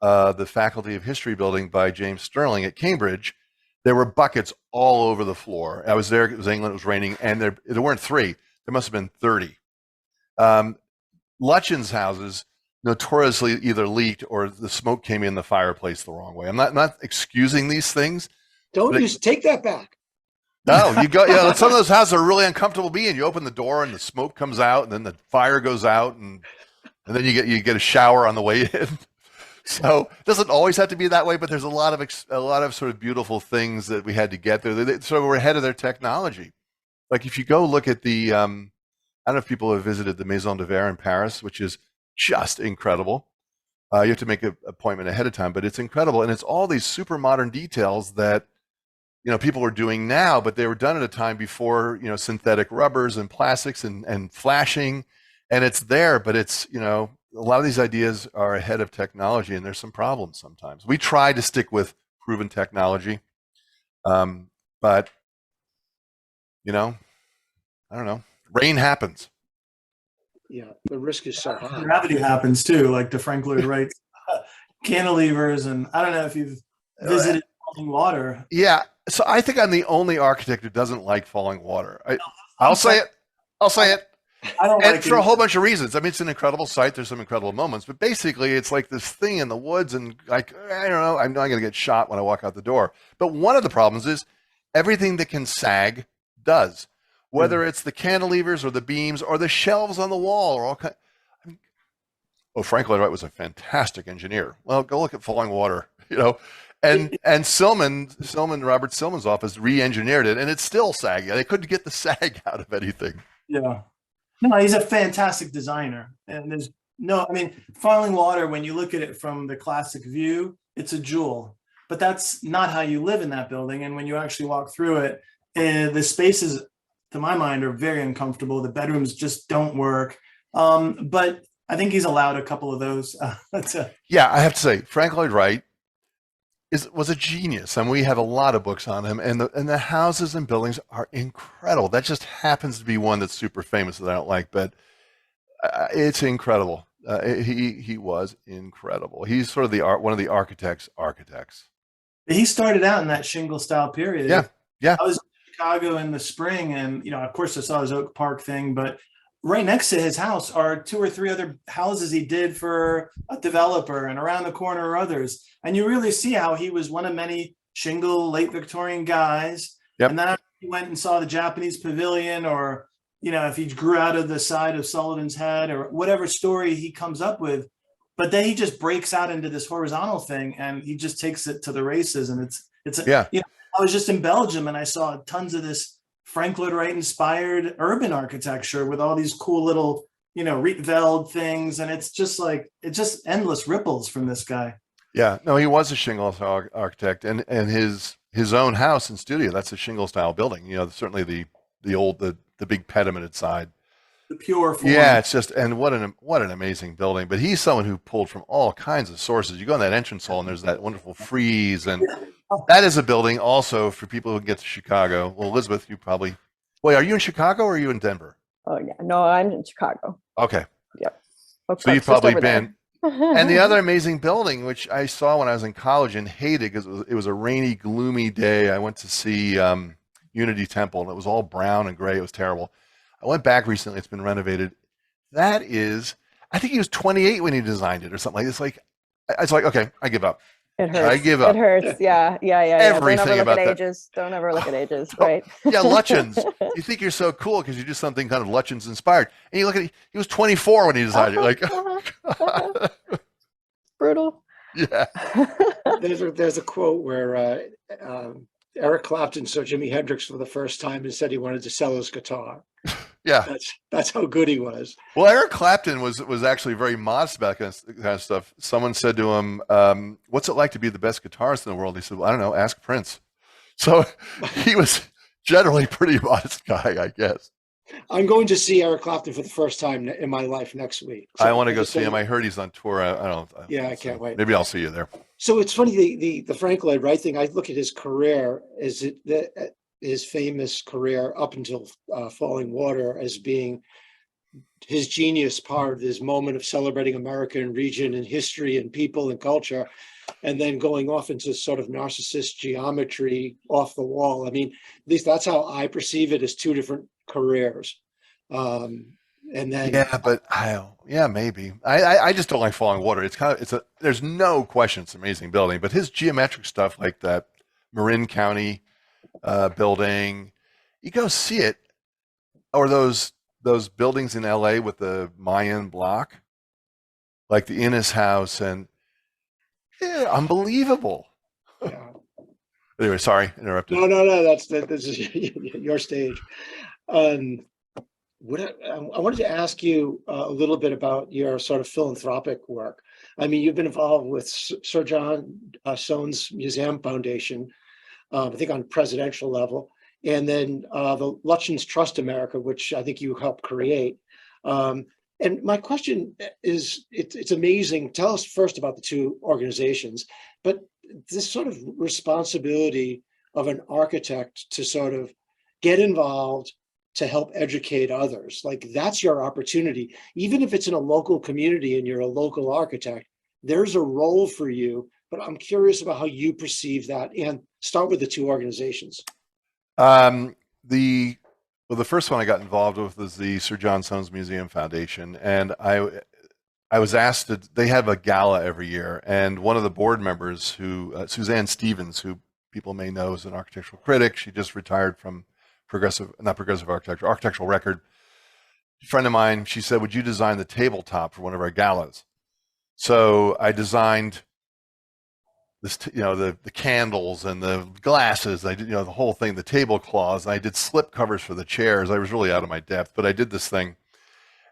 the Faculty of History building by James Sterling at Cambridge, there were buckets all over the floor. I was there, it was England, it was raining, and there weren't 3. There must have been 30. Lutyens' houses notoriously either leaked or the smoke came in the fireplace the wrong way. I'm not excusing these things. Take that back. No, some of those houses are really uncomfortable being. You open the door and the smoke comes out, and then the fire goes out, and then you get a shower on the way in. So it doesn't always have to be that way, but there's a lot of sort of beautiful things that we had to get there. So we're ahead of their technology. Like if you go look at the, I don't know if people have visited the Maison de Verre in Paris, which is just incredible. You have to make an appointment ahead of time, but it's incredible. And it's all these super modern details that, you know, people are doing now, but they were done at a time before, you know, synthetic rubbers and plastics and flashing. And it's there, but it's, you know, a lot of these ideas are ahead of technology, and there's some problems sometimes. We try to stick with proven technology, but, you know, I don't know. Rain happens. Yeah, the risk is so high. Gravity happens too, like DeFranco writes, cantilevers, and I don't know if you've visited falling water. Yeah, so I think I'm the only architect who doesn't like falling water. I'll say it. I don't like for it. a whole bunch of reasons. I mean, it's an incredible site. There's some incredible moments, but basically it's like this thing in the woods, and like, I don't know, I'm not going to get shot when I walk out the door. But one of the problems is everything that can sag does, whether it's the cantilevers or the beams or the shelves on the wall or all kind. I mean, well, Frank Lloyd Wright was a fantastic engineer. Well, go look at falling water, you know. And Robert Silman's office re-engineered it, and it's still saggy. They couldn't get the sag out of anything. Yeah. No, he's a fantastic designer. And I mean, falling water, when you look at it from the classic view, it's a jewel. but that's not how you live in that building. And when you actually walk through it, the spaces, to my mind, are very uncomfortable. The bedrooms just don't work. But I think he's allowed a couple of those. Yeah, I have to say, Frank Lloyd Wright was a genius, and we have a lot of books on him. And the houses and buildings are incredible. That just happens to be one that's super famous that I don't like, but it's incredible. He was incredible. He's sort of one of the architects. He started out in that shingle style period. Yeah. I was in Chicago in the spring, and of course I saw his Oak Park thing, but right next to his house are 2 or 3 other houses he did for a developer, and around the corner are others. And you really see how he was one of many shingle late Victorian guys. Yep. And then he went and saw the Japanese pavilion, or if he grew out of the side of Sullivan's Head, or whatever story he comes up with. But then he just breaks out into this horizontal thing, and he just takes it to the races. And it's I was just in Belgium, and I saw tons of this Frank Lloyd Wright inspired urban architecture with all these cool little, Rietveld things. And it's just endless ripples from this guy. Yeah, no, he was a shingle architect, and his own house and studio, that's a shingle style building. Certainly the big pedimented side. The pure form. Yeah, it's just, and what an amazing building. But he's someone who pulled from all kinds of sources. You go in that entrance hall, and there's that wonderful frieze, and that is a building also for people who get to Chicago. Well, Elizabeth, wait, are you in Chicago or are you in Denver? Oh yeah, no, I'm in Chicago. Okay. Yep. So you've probably been. And the other amazing building, which I saw when I was in college and hated because it was a rainy, gloomy day. I went to see Unity Temple, and it was all brown and gray. It was terrible. I went back recently. It's been renovated. I think he was 28 when he designed it or something like this. It's like, okay, I give up. It hurts. I give up. It hurts. Yeah. Everything Don't ever look about at that. ages. Don't ever look at ages, right? Yeah, Lutchens. You think you're so cool because you do something kind of Lutchens inspired. And you look at he was 24 when he designed it. Like, brutal. Yeah. There's a quote where Eric Clapton saw Jimi Hendrix for the first time and said he wanted to sell his guitar. Yeah. That's how good he was. Well, Eric Clapton was actually very modest about that kind of stuff. Someone said to him, what's it like to be the best guitarist in the world? He said, well, I don't know, ask Prince. So he was generally a pretty modest guy, I guess. I'm going to see Eric Clapton for the first time in my life next week. So I want to go see him. I heard he's on tour. I don't know. Yeah, I can't wait. Maybe I'll see you there. So it's funny, the Frank Lloyd Wright thing, I look at his career, his famous career up until Falling Water as being his genius part, his moment of celebrating America and region and history and people and culture, and then going off into sort of narcissist geometry off the wall. I mean, at least that's how I perceive it, as 2 different careers. And then maybe. I just don't like Falling Water. It's there's no question it's an amazing building, but his geometric stuff like that Marin County building, you go see it, or those buildings in LA with the Mayan block, like the Innes House, and unbelievable. Yeah. Anyway, sorry, interrupted. No, this is your stage. I wanted to ask you a little bit about your sort of philanthropic work. I mean, you've been involved with Sir John Soane's Museum Foundation, I think on presidential level, and then the Lutchens Trust America, which I think you helped create. And my question is, it's amazing. Tell us first about the 2 organizations, but this sort of responsibility of an architect to sort of get involved, to help educate others, like that's your opportunity. Even if it's in a local community and you're a local architect, there's a role for you. But I'm curious about how you perceive that, and start with the 2 organizations. The first one I got involved with was the Sir John Soane's Museum Foundation, and I was asked they have a gala every year, and one of the board members, Suzanne Stevens, who people may know is an architectural critic, she just retired from Architectural Record. A friend of mine, she said, would you design the tabletop for one of our galas? So I designed this, the candles and the glasses. I did, the whole thing, the tablecloths. And I did slip covers for the chairs. I was really out of my depth, but I did this thing.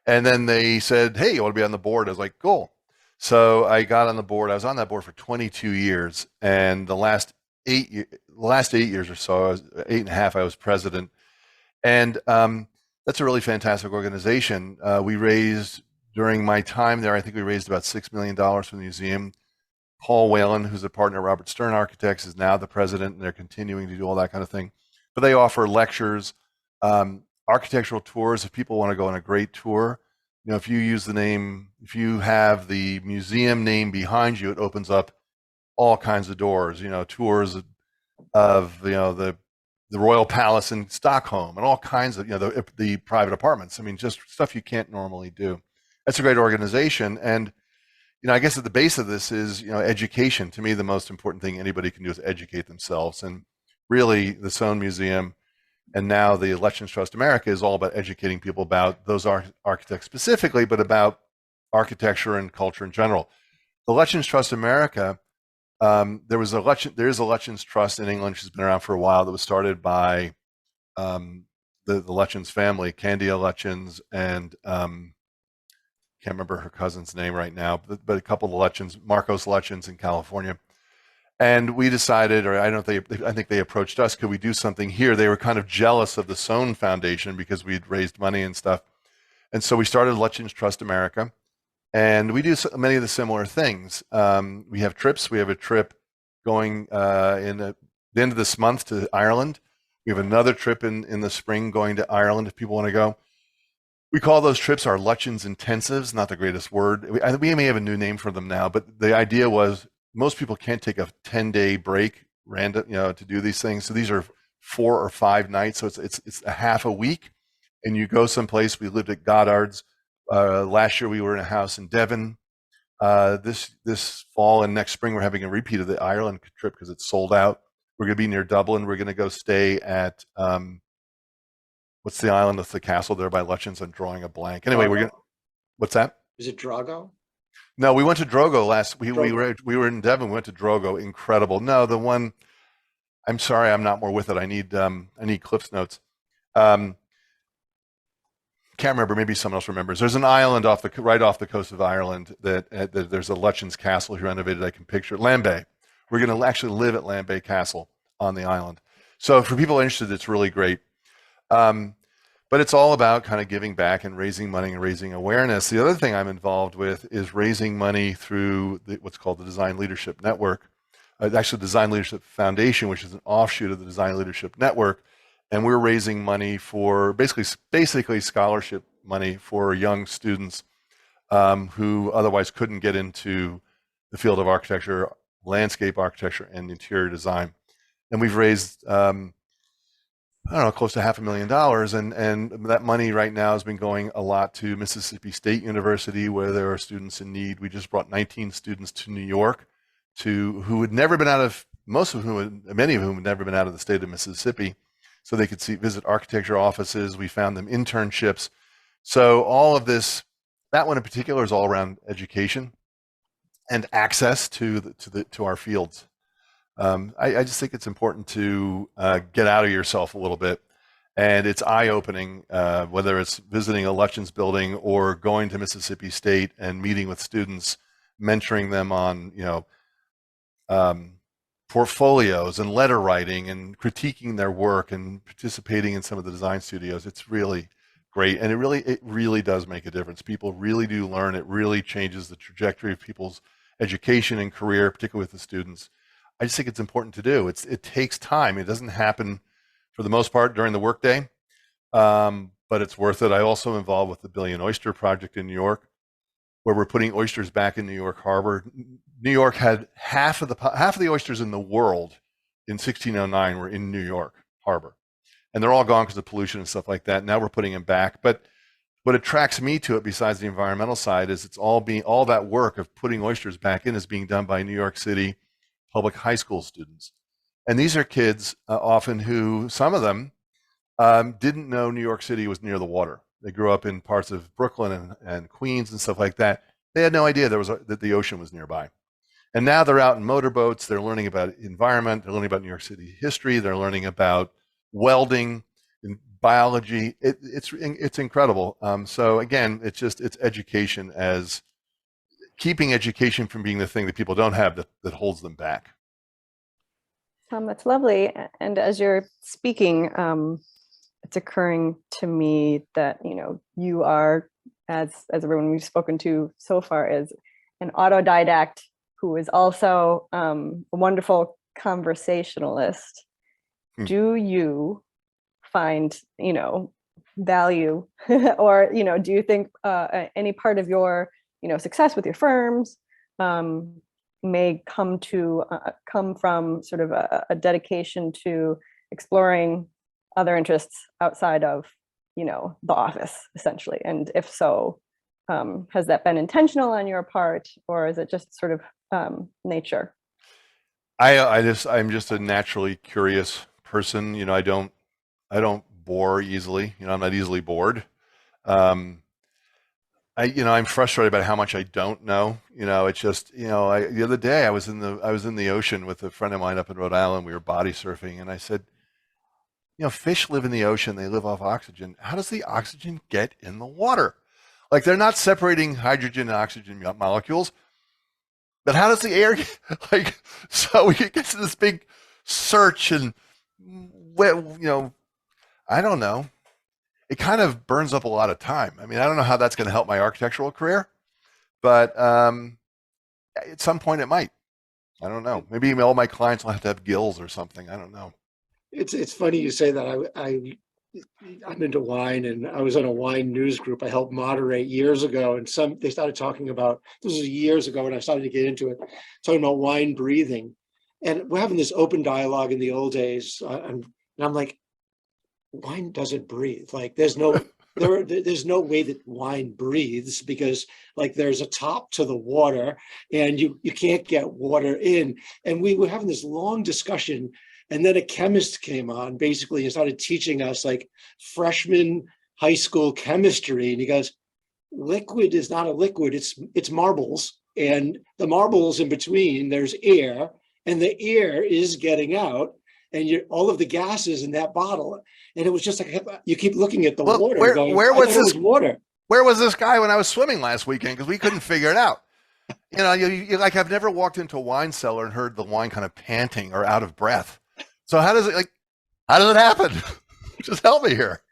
And then they said, hey, you want to be on the board? I was like, cool. So I got on the board. I was on that board for 22 years, and the last 8 years or so, I was 8.5. I was president, and that's a really fantastic organization. We raised during my time there. I think we raised about $6 million from the museum. Paul Whalen, who's a partner at Robert Stern Architects, is now the president, and they're continuing to do all that kind of thing. But they offer lectures, architectural tours. If people want to go on a great tour, if you use the name, if you have the museum name behind you, it opens up all kinds of doors. Tours of the Royal Palace in Stockholm and all kinds of the private apartments. I mean, just stuff you can't normally do. That's a great organization, and I guess at the base of this is, education. To me, the most important thing anybody can do is educate themselves. And really, the Sohn Museum and now the Elections Trust America is all about educating people about those architects specifically, but about architecture and culture in general. The Elections Trust America, there is a Elections Trust in England, which has been around for a while, that was started by the Lutchens family, Candia Lutchens, and can't remember her cousin's name right now, but a couple of Lutchens, Marcos Lutchens in California. And we decided, or I think they approached us, could we do something here? They were kind of jealous of the Sohn Foundation because we'd raised money and stuff. And so we started Lutchens Trust America, and we do many of the similar things. We have trips. We have a trip going in the end of this month to Ireland. We have another trip in the spring going to Ireland if people want to go. We call those trips our Lutchens Intensives, not the greatest word. We may have a new name for them now, but the idea was most people can't take a 10-day break random, to do these things. So these are 4 or 5 nights. So it's a half a week, and you go someplace. We lived at Goddard's. Last year we were in a house in Devon. This fall and next spring we're having a repeat of the Ireland trip because it's sold out. We're going to be near Dublin. We're going to go stay at what's the island with the castle there by Lutchens? I'm drawing a blank. Anyway, what's that? Is it Drago? No, we went to Drogo last. We were in Devon. We went to Drogo. Incredible. No, the one. I'm sorry, I'm not more with it. I need Cliff's notes. Can't remember. Maybe someone else remembers. There's an island right off the coast of Ireland that there's a Lutchens Castle he renovated. I can picture it. Lambay. We're going to actually live at Lambay Castle on the island. So for people interested, it's really great. But it's all about kind of giving back and raising money and raising awareness. The other thing I'm involved with is raising money through what's called the Design Leadership Network, actually Design Leadership Foundation, which is an offshoot of the Design Leadership Network. And we're raising money for basically scholarship money for young students who otherwise couldn't get into the field of architecture, landscape architecture, and interior design. And we've raised close to $500,000, and that money right now has been going a lot to Mississippi State University, where there are students in need. We just brought 19 students to New York, who had never been many of whom had never been out of the state of Mississippi, so they could visit architecture offices. We found them internships. So all of this, that one in particular, is all around education and access to our fields. I just think it's important to get out of yourself a little bit, and it's eye-opening, whether it's visiting a Lutchens building or going to Mississippi State and meeting with students, mentoring them on portfolios and letter writing and critiquing their work and participating in some of the design studios. It's really great, and it really does make a difference. People really do learn. It really changes the trajectory of people's education and career, particularly with the students. I just think it's important to do. It takes time. It doesn't happen for the most part during the workday, but it's worth it. I also involved with the Billion Oyster Project in New York, where we're putting oysters back in New York Harbor. New York had half of the oysters in the world in 1609 were in New York Harbor, and they're all gone because of pollution and stuff like that. Now we're putting them back. But what attracts me to it, besides the environmental side, is all that work of putting oysters back in is being done by New York City public high school students. And these are kids often who, some of them, didn't know New York City was near the water. They grew up in parts of Brooklyn and Queens and stuff like that. They had no idea that the ocean was nearby. And now they're out in motorboats. They're learning about environment. They're learning about New York City history. They're learning about welding and biology. It's incredible. So again, it's education as keeping education from being the thing that people don't have that holds them back. Tom, that's lovely. And as you're speaking, it's occurring to me that, you are, as everyone we've spoken to so far, is an autodidact who is also a wonderful conversationalist. Do you find, value or, do you think any part of your, success with your firms may come from sort of a dedication to exploring other interests outside of, the office, essentially? And if so, has that been intentional on your part, or is it just sort of nature? I'm just a naturally curious person. I don't bore easily. I'm not easily bored. I'm frustrated about how much I don't know. It's just, the other day I was in the ocean with a friend of mine up in Rhode Island. We were body surfing, and I said, fish live in the ocean. They live off oxygen. How does the oxygen get in the water? Like, they're not separating hydrogen and oxygen molecules, but how does the air get, so we get to this big search, and I don't know. It kind of burns up a lot of time. I mean, I don't know how that's going to help my architectural career, but at some point it might. I don't know. Maybe all my clients will have to have gills or something. I don't know. It's funny you say that. I'm into wine, and I was on a wine news group I helped moderate years ago, and they started talking about, this was years ago, and I started to get into it, talking about wine breathing. And we're having this open dialogue in the old days, and I'm like, wine doesn't breathe. Like, there's no way that wine breathes, because there's a top to the water, and you can't get water in. And we were having this long discussion, and then a chemist came on basically and started teaching us freshman high school chemistry. And he goes, liquid is not a liquid, it's marbles. And the marbles in between, there's air, and the air is getting out, and all of the gases in that bottle. And it was just you keep looking at the water. Where was this water? Where was this guy when I was swimming last weekend? Because we couldn't figure it out. I've never walked into a wine cellar and heard the wine kind of panting or out of breath. So how does it happen? Just help me here.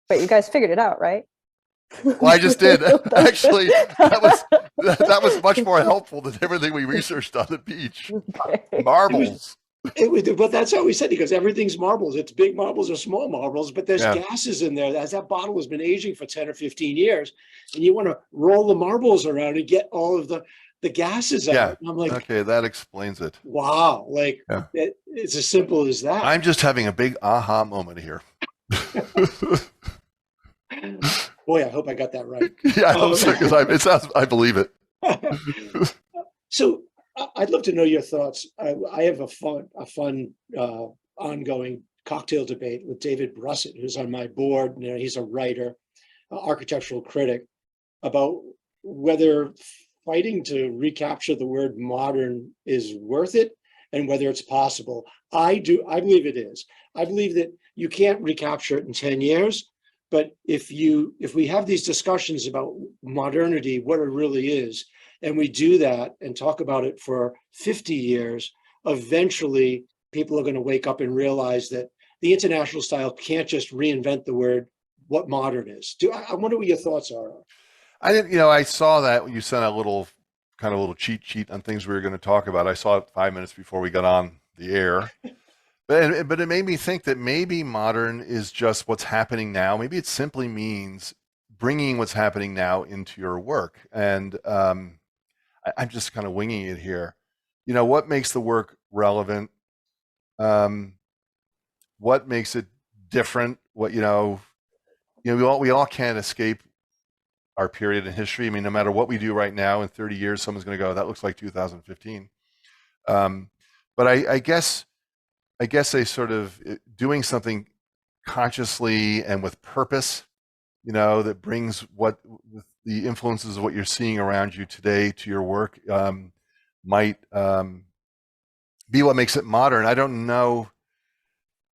But you guys figured it out, right? Well, I just did. Actually, that was much more helpful than everything we researched on the beach. Okay. Marbles. But that's how we said, because everything's marbles. It's big marbles or small marbles, but there's gases in there. As that bottle has been aging for 10 or 15 years, and you want to roll the marbles around and get all of the gases out. And I'm like, okay, that explains it. Wow. It's as simple as that. I'm just having a big aha moment here. Boy, I hope I got that right. Yeah, I hope so, because I believe it. So I'd love to know your thoughts. I have a fun ongoing cocktail debate with David Brusset, who's on my board. He's a writer, architectural critic, about whether fighting to recapture the word modern is worth it, and whether it's possible. I believe it is. I believe that you can't recapture it in 10 years, but if we have these discussions about modernity, what it really is, and we do that and talk about it for 50 years, eventually people are going to wake up and realize that the international style can't just reinvent the word, what modern is. I wonder what your thoughts are. I saw that you sent a little cheat sheet on things we were going to talk about. I saw it 5 minutes before we got on the air. But it made me think that maybe modern is just what's happening now. Maybe it simply means bringing what's happening now into your work. And I'm just kind of winging it here. What makes the work relevant? What makes it different? We all can't escape our period in history. I mean, no matter what we do right now, in 30 years, someone's going to go, that looks like 2015. But I guess they sort of doing something consciously and with purpose, that brings the influences of what you're seeing around you today to your work, might be what makes it modern. I don't know.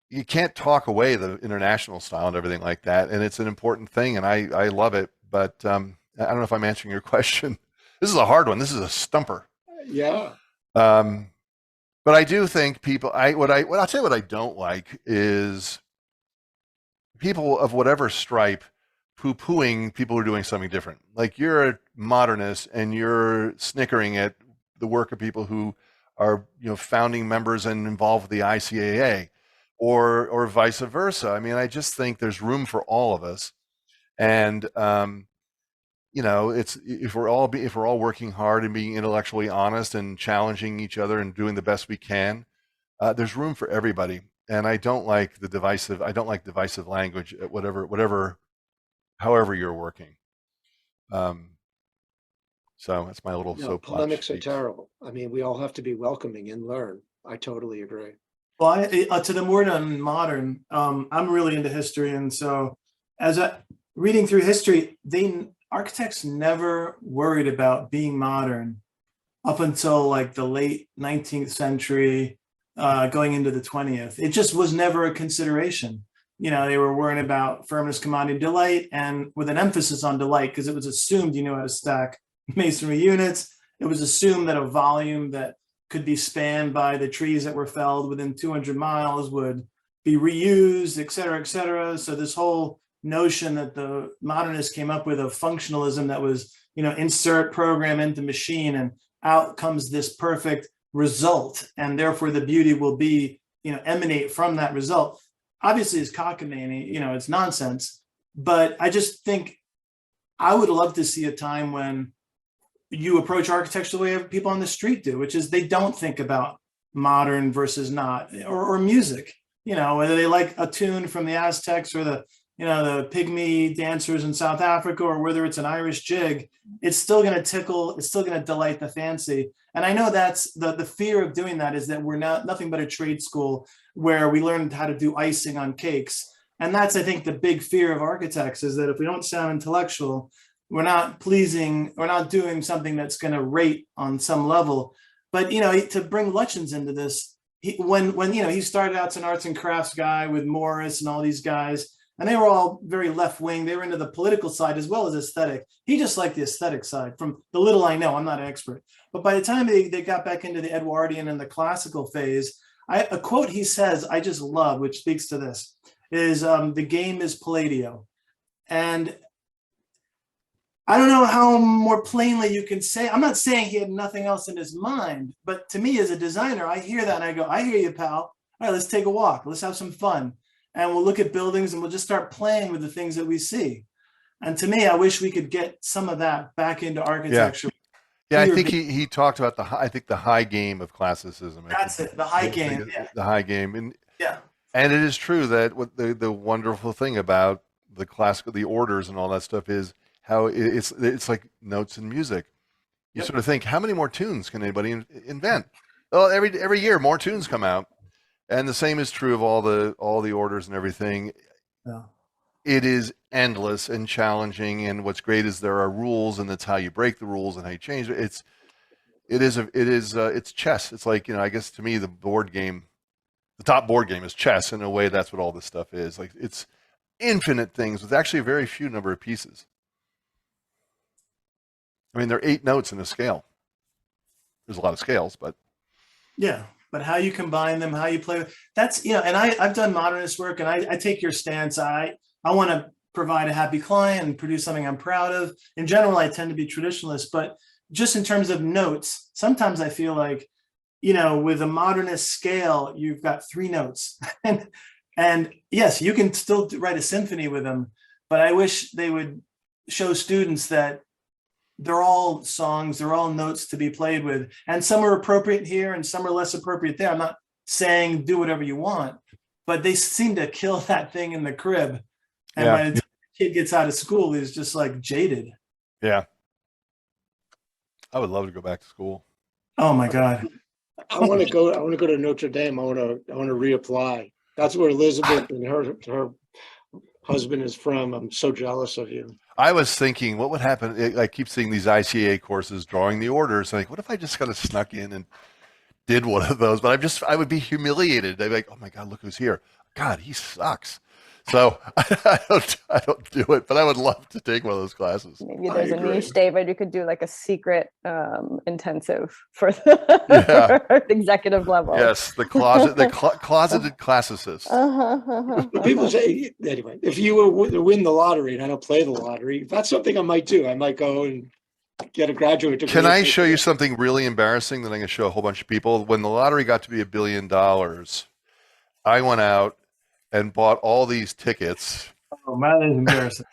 You can't talk away the international style and everything like that. And it's an important thing, and I love it. But I don't know if I'm answering your question. This is a hard one. This is a stumper. Yeah. But I do think people. I'll tell you what I don't like is people of whatever stripe poo-pooing people who are doing something different. Like you're a modernist and you're snickering at the work of people who are, founding members and involved with the ICAA, or vice versa. I mean, I just think there's room for all of us, and it's if we're all working hard and being intellectually honest and challenging each other and doing the best we can, there's room for everybody. And I don't like divisive language at however you're working. So that's my little No, soapbox. polemics are terrible. I mean, we all have to be welcoming and learn. I totally agree. Well, to the more than modern, I'm really into history, and so reading through history, architects never worried about being modern up until like the late 19th century, going into the 20th. It just was never a consideration. They were worrying about firmness, commodity, delight, and with an emphasis on delight, because it was assumed you knew how to stack masonry units. It was assumed that a volume that could be spanned by the trees that were felled within 200 miles would be reused, et cetera, et cetera. So this whole notion that the modernists came up with of functionalism that was, insert program into machine and out comes this perfect result. And therefore the beauty will be, emanate from that result. Obviously it's cockamamie, it's nonsense. But I just think I would love to see a time when you approach architecture the way people on the street do, which is they don't think about modern versus not, or music, whether they like a tune from the Aztecs or the pygmy dancers in South Africa, or whether it's an Irish jig, it's still going to tickle, it's still going to delight the fancy. And I know that's the fear of doing that is that we're nothing but a trade school where we learned how to do icing on cakes. And that's, I think, the big fear of architects is that if we don't sound intellectual, we're not doing something that's going to rate on some level. But, to bring Lutjens into this, when he started out as an arts and crafts guy with Morris and all these guys, and they were all very left wing. They were into the political side as well as aesthetic. He just liked the aesthetic side. From the little I know, I'm not an expert. But by the time they got back into the Edwardian and the classical phase, a quote he says I just love, which speaks to this, is the game is Palladio. And I don't know how more plainly you can say, I'm not saying he had nothing else in his mind, but to me as a designer, I hear that and I go, I hear you, pal. All right, let's take a walk. Let's have some fun. And we'll look at buildings and we'll just start playing with the things that we see. And to me, I wish we could get some of that back into architecture. Yeah, I think he talked about the high game of classicism. That's it, the high game. Yeah. The high game. And yeah. And it is true that what the wonderful thing about the orders and all that stuff is how it's like notes in music. You sort of think, how many more tunes can anybody invent? Well, every year more tunes come out. And the same is true of all the orders and everything. Yeah. It is endless and challenging. And what's great is there are rules, and that's how you break the rules and how you change it. It's chess. It's like, I guess to me the top board game is chess. In a way, that's what all this stuff is. Like it's infinite things with actually a very few number of pieces. I mean, there are 8 notes in a scale. There's a lot of scales, but yeah. But how you combine them, how you play, that's, and I've done modernist work, and I take your stance. I want to provide a happy client and produce something I'm proud of. In general, I tend to be traditionalist, but just in terms of notes, sometimes I feel like, with a modernist scale, you've got 3 notes. and yes, you can still write a symphony with them, but I wish they would show students that they're all songs, they're all notes to be played with. And some are appropriate here and some are less appropriate there. I'm not saying do whatever you want, but they seem to kill that thing in the crib. And by the time the kid gets out of school, he's just like jaded. Yeah. I would love to go back to school. Oh my God. I want to go to Notre Dame. I want to reapply. That's where Elizabeth and her husband is from. I'm so jealous of you. I was thinking, what would happen? I keep seeing these ICA courses drawing the orders. Like, what if I just kind of snuck in and did one of those? But I would be humiliated. I'd be like, oh my God, look who's here. God, he sucks. So I don't do it, but I would love to take one of those classes. Maybe I there's a agree. niche, David. You could do like a secret intensive for the Yeah. for executive level. Yes, the closeted classicists. But people say, anyway, if you were to win the lottery, and I don't play the lottery, that's something I might do. I might go and get a graduate degree. Can I show you something really embarrassing that I'm going to show a whole bunch of people? When the lottery got to be $1 billion, I went out and bought all these tickets. Oh man, that is embarrassing.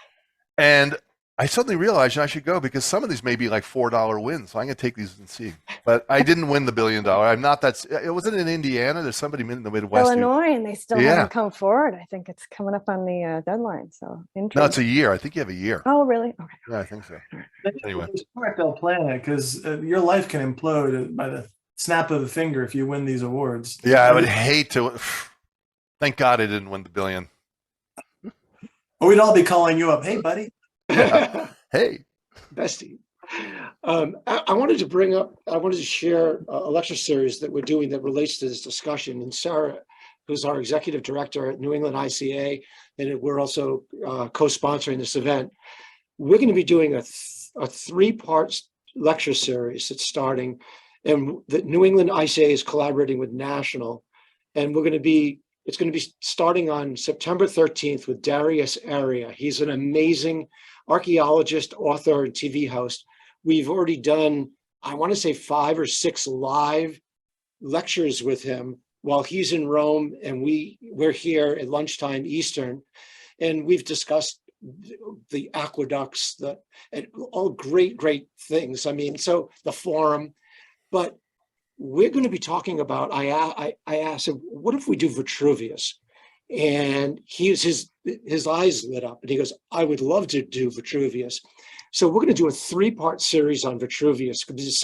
And I suddenly realized I should go because some of these may be like $4 wins. So I'm going to take these and see. But I didn't win the $1 billion. I'm not that. It wasn't in Indiana. There's somebody in the Midwest. Illinois, and they still Yeah. haven't come forward. I think it's coming up on the deadline. So No, it's a year. I think you have a year. Oh, really? Okay. Yeah, I think so. Anyway. It's smart they'll plan it because your life can implode by the snap of a finger if you win these awards. Yeah, I would hate to. Thank God I didn't win the $1 billion. Or we'd all be calling you up. Hey, buddy. Yeah. Hey. Bestie. I wanted to share a lecture series that we're doing that relates to this discussion. And Sarah, who's our executive director at New England ICA, and we're also co-sponsoring this event. We're going to be doing a three-part lecture series that's starting, and the New England ICA is collaborating with National, and it's going to be starting on September 13th with Darius Area. He's an amazing archaeologist, author, and TV host. We've already done, I want to say 5 or 6 live lectures with him while he's in Rome, and we're here at lunchtime Eastern, and we've discussed the aqueducts, and all great things. I mean, so the forum, but we're going to be talking about, I asked him, what if we do Vitruvius? And his eyes lit up and he goes, I would love to do Vitruvius. So we're going to do a 3-part series on Vitruvius because it's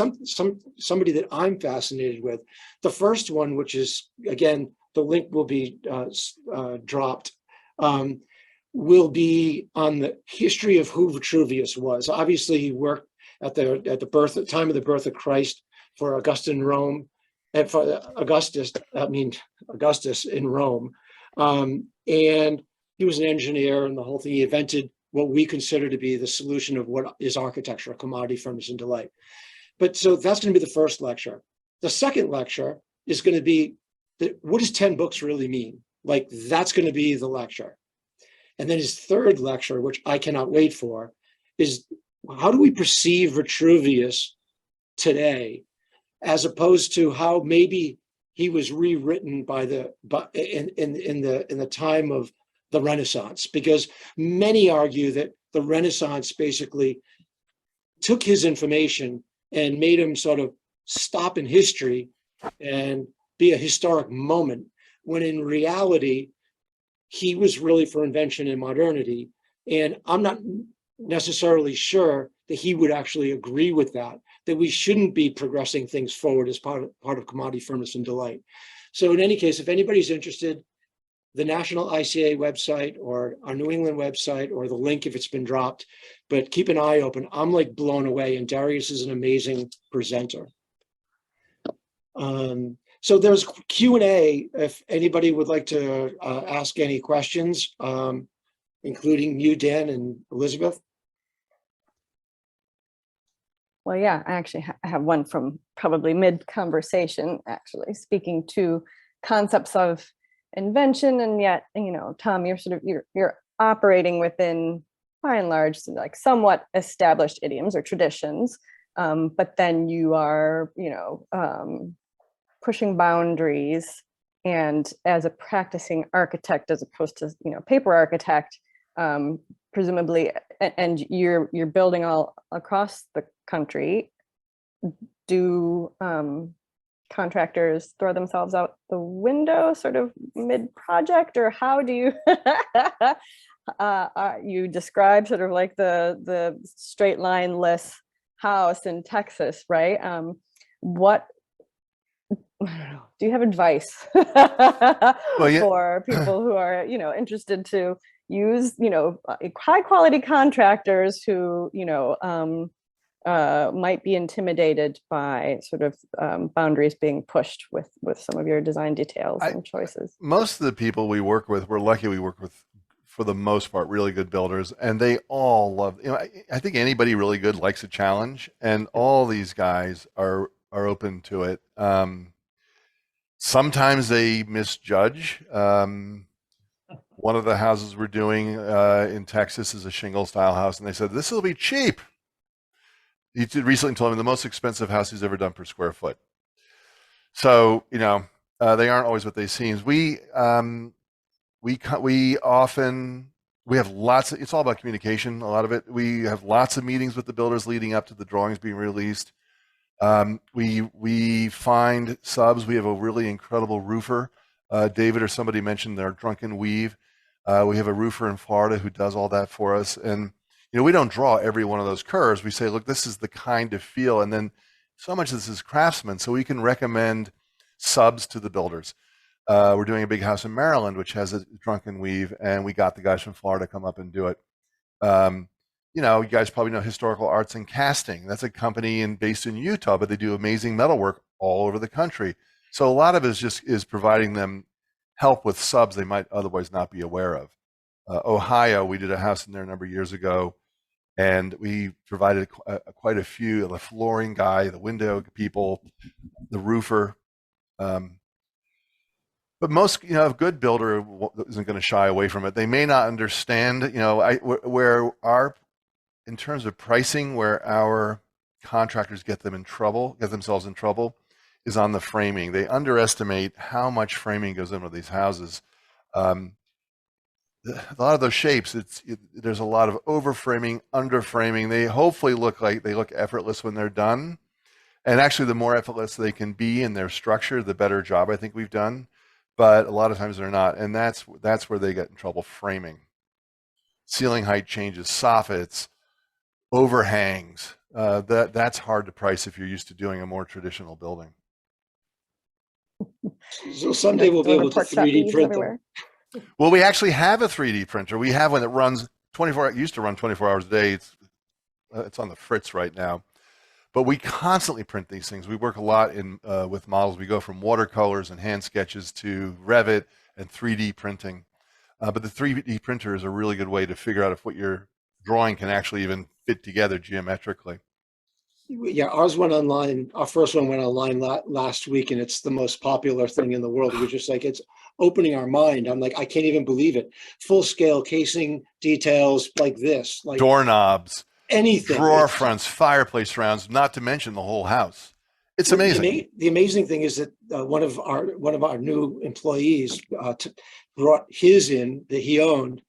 somebody that I'm fascinated with. The first one, which is, again, the link will be dropped, will be on the history of who Vitruvius was. Obviously, he worked at the time of the birth of Christ for Augustus in Rome. And he was an engineer, and the whole thing, he invented what we consider to be the solution of what is architecture, commodity, furnish, and delight. But so that's going to be the first lecture. The second lecture is going to be, what does 10 books really mean? Like, that's going to be the lecture. And then his third lecture, which I cannot wait for, is how do we perceive Vitruvius today, as opposed to how maybe he was rewritten in the time of the Renaissance, because many argue that the Renaissance basically took his information and made him sort of stop in history and be a historic moment, when in reality, he was really for invention and modernity. And I'm not necessarily sure that he would actually agree with that we shouldn't be progressing things forward as part of commodity, firmness, and delight. So in any case, if anybody's interested, the National ICA website or our New England website, or the link if it's been dropped, but keep an eye open. I'm like blown away, and Darius is an amazing presenter. So there's Q&A if anybody would like to ask any questions, including you, Dan, and Elizabeth. Well, yeah, I actually have one from probably mid-conversation, actually, speaking to concepts of invention, and yet, Tom, you're operating within, by and large, like somewhat established idioms or traditions, but then you are, pushing boundaries, and as a practicing architect, as opposed to paper architect, presumably, and you're building all across the country. Do contractors throw themselves out the window sort of mid-project, or how do you you describe sort of like the straight line-less house in Texas, right? What, I don't know, do you have advice for people who are interested to use high quality contractors who might be intimidated by sort of boundaries being pushed with some of your design details and choices? Most of the people we work with, we're lucky we work with for the most part, really good builders, and they all love. I think anybody really good likes a challenge, and all these guys are open to it. Sometimes they misjudge. One of the houses we're doing in Texas is a shingle style house, and they said this will be cheap. He recently told me the most expensive house he's ever done per square foot. So they aren't always what they seem. We often have lots of, it's all about communication, a lot of it. We have lots of meetings with the builders leading up to the drawings being released. We find subs. We have a really incredible roofer. David or somebody mentioned their drunken weave. We have a roofer in Florida who does all that for us. And we don't draw every one of those curves. We say, look, this is the kind of feel. And then so much of this is craftsmen, so we can recommend subs to the builders. We're doing a big house in Maryland, which has a drunken weave, and we got the guys from Florida to come up and do it. You guys probably know Historical Arts and Casting. That's a company based in Utah, but they do amazing metalwork all over the country. So a lot of it is providing them help with subs they might otherwise not be aware of. Ohio, we did a house in there a number of years ago, and we provided quite a few, the flooring guy, the window people, the roofer. But most, a good builder isn't going to shy away from it. They may not understand, in terms of pricing, where our contractors get themselves in trouble, is on the framing. They underestimate how much framing goes into these houses. A lot of those shapes, there's a lot of over framing, under framing. They hopefully look effortless when they're done. And actually, the more effortless they can be in their structure, the better job I think we've done. But a lot of times they're not, and that's where they get in trouble. Framing, ceiling height changes, soffits, overhangs. That's hard to price if you're used to doing a more traditional building. So someday we'll be able to 3D print them. Well, we actually have a 3D printer. We have one that runs 24. It used to run 24 hours a day. It's on the fritz right now. But we constantly print these things. We work a lot with models. We go from watercolors and hand sketches to Revit and 3D printing. But the 3D printer is a really good way to figure out if what you're drawing can actually even fit together geometrically. Yeah, ours went online. Our first one went online last week, and it's the most popular thing in the world. We're just like, it's opening our mind. I'm like, I can't even believe it. Full scale casing details like this, like doorknobs, anything, drawer fronts, fireplace rounds, not to mention the whole house. It's amazing. The amazing thing is that one of our new employees brought his in that he owned,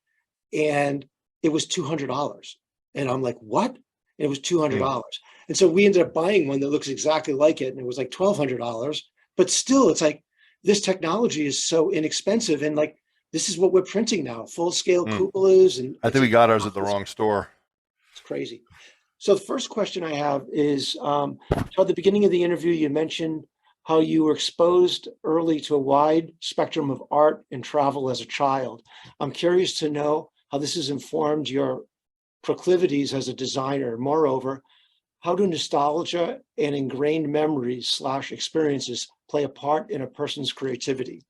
and it was $200. And I'm like, what? And it was $200. And so we ended up buying one that looks exactly like it, and it was like $1,200. But still, it's like, this technology is so inexpensive, and like, this is what we're printing now, full scale cupolas. And I think we got ours at the wrong store. It's crazy. So the first question I have is, so at the beginning of the interview, you mentioned how you were exposed early to a wide spectrum of art and travel as a child. I'm curious to know how this has informed your proclivities as a designer. Moreover, how do nostalgia and ingrained memories / experiences play a part in a person's creativity?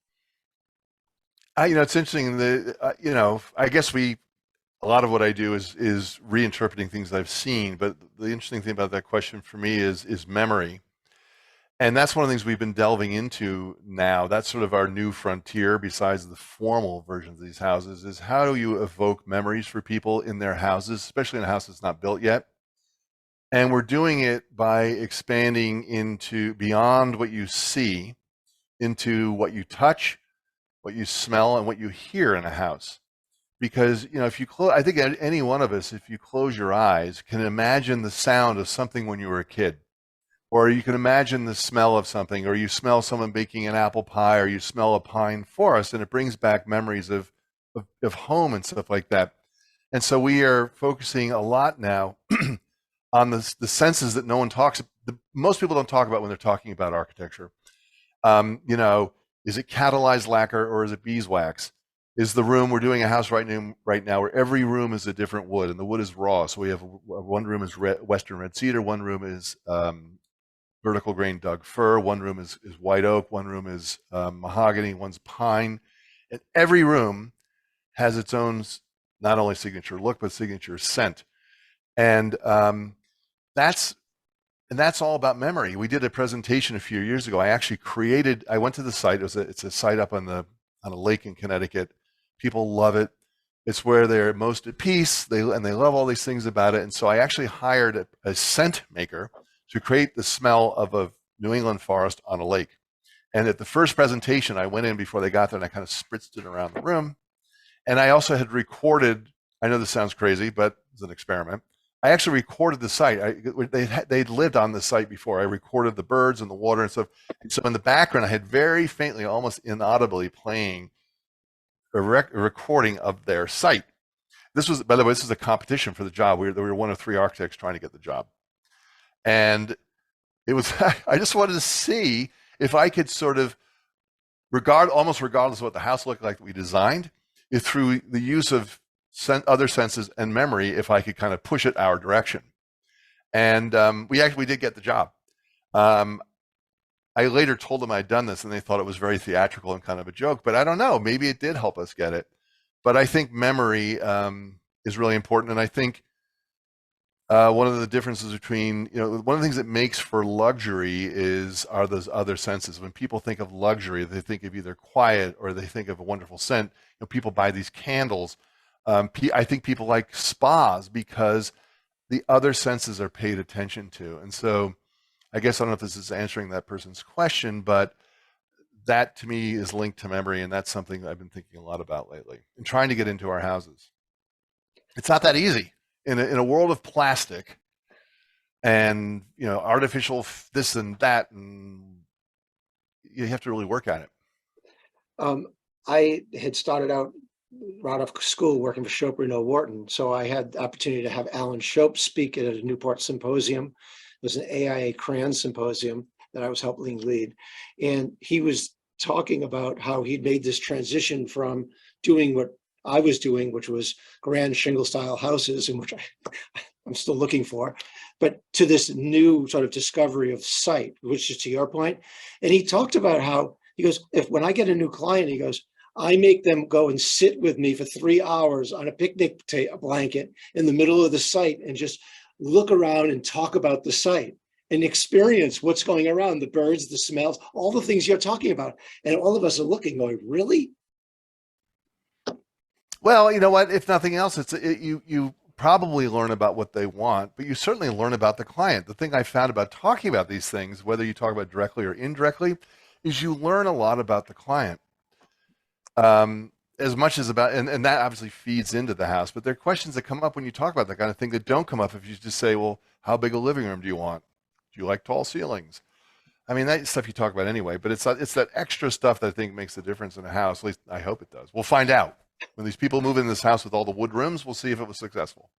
It's interesting that, I guess a lot of what I do is reinterpreting things I've seen. But the interesting thing about that question for me is memory. And that's one of the things we've been delving into now. That's sort of our new frontier, besides the formal versions of these houses, is how do you evoke memories for people in their houses, especially in a house that's not built yet. And we're doing it by expanding into beyond what you see, into what you touch, what you smell, and what you hear in a house. Because, if you close, I think any one of us, if you close your eyes, can imagine the sound of something when you were a kid. Or you can imagine the smell of something, or you smell someone baking an apple pie, or you smell a pine forest, and it brings back memories of home and stuff like that. And so we are focusing a lot now on the senses that no one talks. Most people don't talk about when they're talking about architecture. Is it catalyzed lacquer or is it beeswax? Is the room, we're doing a house right now where every room is a different wood, and the wood is raw. So we have one room is Western red cedar, one room is vertical grain Doug fir, one room is white oak, one room is mahogany, one's pine. And every room has its own not only signature look, but signature scent. And that's all about memory. We did a presentation a few years ago. I went to the site. It's a site up on a lake in Connecticut. People love it. It's where they're most at peace. They love all these things about it. And so I actually hired a scent maker to create the smell of a New England forest on a lake. And at the first presentation, I went in before they got there and I kind of spritzed it around the room. And I also had recorded, I know this sounds crazy, but it's an experiment. I actually recorded the site. They'd lived on the site before. I recorded the birds and the water and stuff. And so in the background, I had very faintly, almost inaudibly playing a recording of their site. This was, by the way, this is a competition for the job. We were one of 3 architects trying to get the job. And it was, I just wanted to see if I could sort of almost regardless of what the house looked like that we designed, if through the use of other senses and memory, if I could kind of push it our direction. And we did get the job. I later told them I'd done this and they thought it was very theatrical and kind of a joke, but I don't know, maybe it did help us get it. But I think memory is really important. And I think one of the differences between, one of the things that makes for luxury are those other senses. When people think of luxury, they think of either quiet or they think of a wonderful scent. People buy these candles. I think people like spas because the other senses are paid attention to. And so I guess I don't know if this is answering that person's question, but that to me is linked to memory. And that's something I've been thinking a lot about lately and trying to get into our houses. It's not that easy. In a world of plastic and artificial this and that, and you have to really work at it. I had started out right off school working for Shope Renault Wharton, so I had the opportunity to have Alan Shope speak at a Newport symposium. It was an AIA Crayon symposium that I was helping lead, and he was talking about how he'd made this transition from doing what I was doing, which was grand shingle style houses, in which I'm still looking for, but to this new sort of discovery of sight, which is to your point. And he talked about how, he goes, when I get a new client, he goes, I make them go and sit with me for 3 hours on a picnic blanket in the middle of the site and just look around and talk about the site and experience what's going around, the birds, the smells, all the things you're talking about. And all of us are looking, going, really? Well, you know what? If nothing else, you probably learn about what they want, but you certainly learn about the client. The thing I found about talking about these things, whether you talk about directly or indirectly, is you learn a lot about the client. As much as about, and that obviously feeds into the house, but there are questions that come up when you talk about that kind of thing that don't come up if you just say, well, how big a living room do you want? Do you like tall ceilings? I mean, that stuff you talk about anyway, but it's that extra stuff that I think makes the difference in a house. At least I hope it does. We'll find out. When these people move in this house with all the wood rooms, we'll see if it was successful.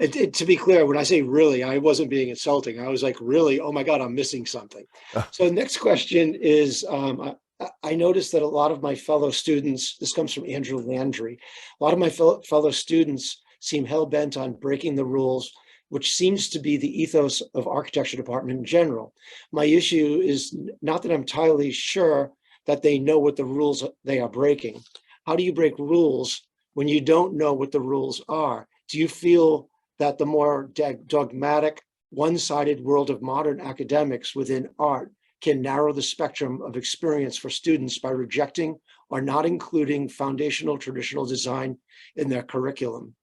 To be clear, when I say really, I wasn't being insulting. I was like, really? Oh my God, I'm missing something. So the next question is, I noticed that a lot of my fellow students, this comes from Andrew Landry, a lot of my fellow students seem hell-bent on breaking the rules, which seems to be the ethos of architecture department in general. My issue is not that I'm entirely sure that they know what the rules they are breaking. How do you break rules when you don't know what the rules are? Do you feel that the more dogmatic, one-sided world of modern academics within art can narrow the spectrum of experience for students by rejecting or not including foundational traditional design in their curriculum?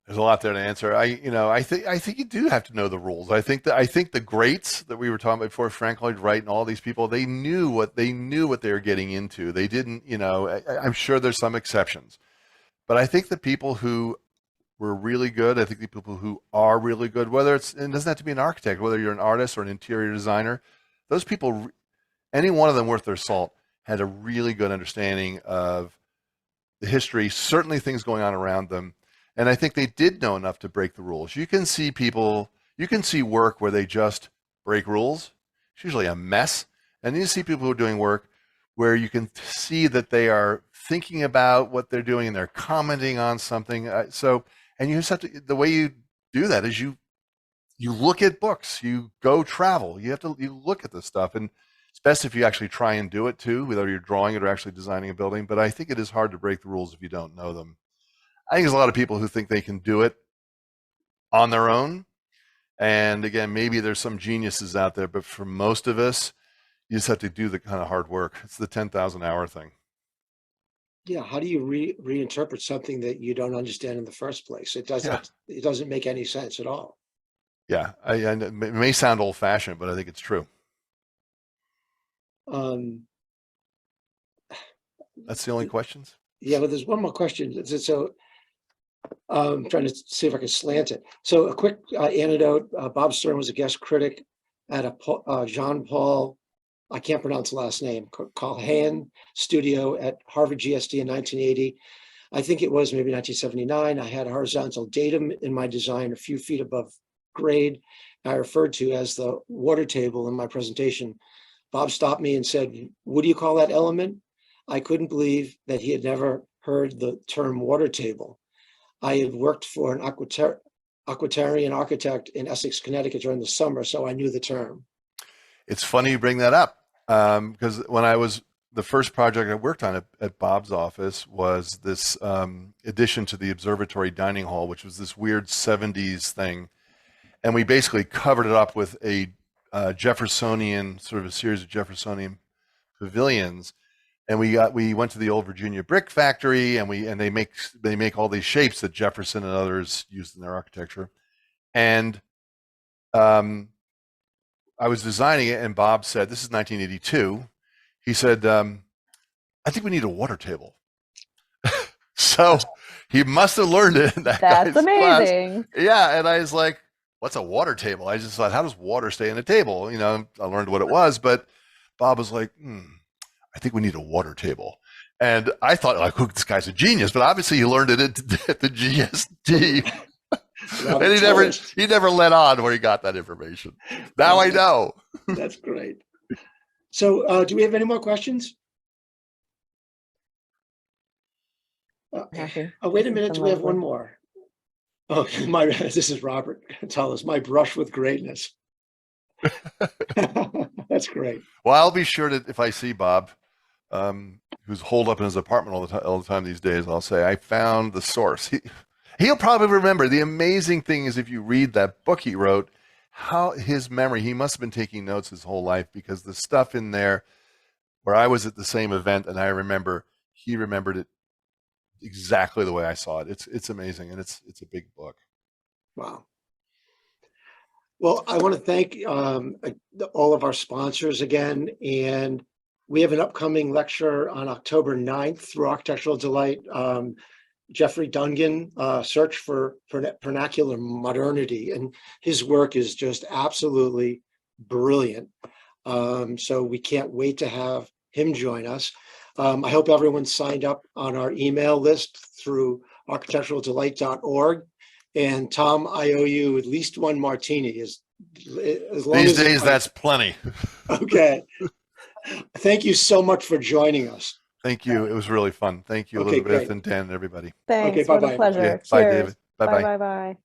There's a lot there to answer. I think you do have to know the rules. I think the greats that we were talking about before, Frank Lloyd Wright and all these people, they knew what they were getting into. They didn't, I'm sure there's some exceptions, but I think the people who were really good, I think the people who are really good, whether it doesn't have to be an architect, whether you're an artist or an interior designer, those people, any one of them worth their salt, had a really good understanding of the history, certainly things going on around them. And I think they did know enough to break the rules. You can see work where they just break rules. It's usually a mess. And you see people who are doing work where you can see that they are thinking about what they're doing and they're commenting on something. And you just have to, the way you do that is you look at books, you go travel, you look at this stuff. And it's best if you actually try and do it too, whether you're drawing it or actually designing a building. But I think it is hard to break the rules if you don't know them. I think there's a lot of people who think they can do it on their own. And again, maybe there's some geniuses out there, but for most of us, you just have to do the kind of hard work. It's the 10,000 hour thing. Yeah, how do you reinterpret something that you don't understand in the first place? It doesn't make any sense at all. Yeah, and it may sound old fashioned, but I think it's true. That's the only questions? Yeah, but there's one more question. So I'm trying to see if I can slant it. So a quick anecdote. Bob Stern was a guest critic at a Jean-Paul, I can't pronounce the last name, Calhan studio at Harvard GSD in 1980. I think it was maybe 1979. I had a horizontal datum in my design a few feet above grade. I referred to as the water table in my presentation. Bob stopped me and said, "What do you call that element?" I couldn't believe that he had never heard the term water table. I had worked for an aquatarian architect in Essex, Connecticut during the summer, so I knew the term. It's funny you bring that up, because when I was, the first project I worked on at Bob's office was this addition to the observatory dining hall, which was this weird 70s thing. And we basically covered it up with a Jeffersonian, sort of a series of Jeffersonian pavilions. And we went to the old Virginia brick factory, and they make all these shapes that Jefferson and others used in their architecture. And I was designing it, and Bob said, this is 1982. He said, I think we need a water table. So he must have learned it in that That's guy's amazing. class. Yeah, and I was like, what's a water table? I just thought, how does water stay in a table? You know, I learned what it was, but Bob was like, I think we need a water table. And I thought, like, oh, this guy's a genius, but obviously he learned it at the GSD. And he never let on where he got that information. Now I know. That's great. So do we have any more questions? Happy. Oh, wait a minute. Do we have one more? Oh, this is Robert. Tell us, my brush with greatness. That's great. Well, I'll be sure that if I see Bob, who's holed up in his apartment all the time these days, I'll say, I found the source. He'll probably remember. The amazing thing is, if you read that book he wrote, how his memory, he must have been taking notes his whole life, because the stuff in there where I was at the same event and I remember, he remembered it exactly the way I saw it. It's amazing, and it's a big book. Wow. Well, I want to thank all of our sponsors again, and we have an upcoming lecture on October 9th through Architectural Delight. Jeffrey Dungan, Search for Vernacular Modernity, and his work is just absolutely brilliant. So we can't wait to have him join us. I hope everyone signed up on our email list through architecturaldelight.org. And Tom, I owe you at least one martini. As long These as days, that's plenty. Okay. Thank you so much for joining us. Thank you. It was really fun. Thank you, Okay, Elizabeth great. and Dan and everybody. Thanks. Okay, What bye-bye. a pleasure. Yeah. Bye, Cheers. David. Bye-bye. Bye, bye, bye.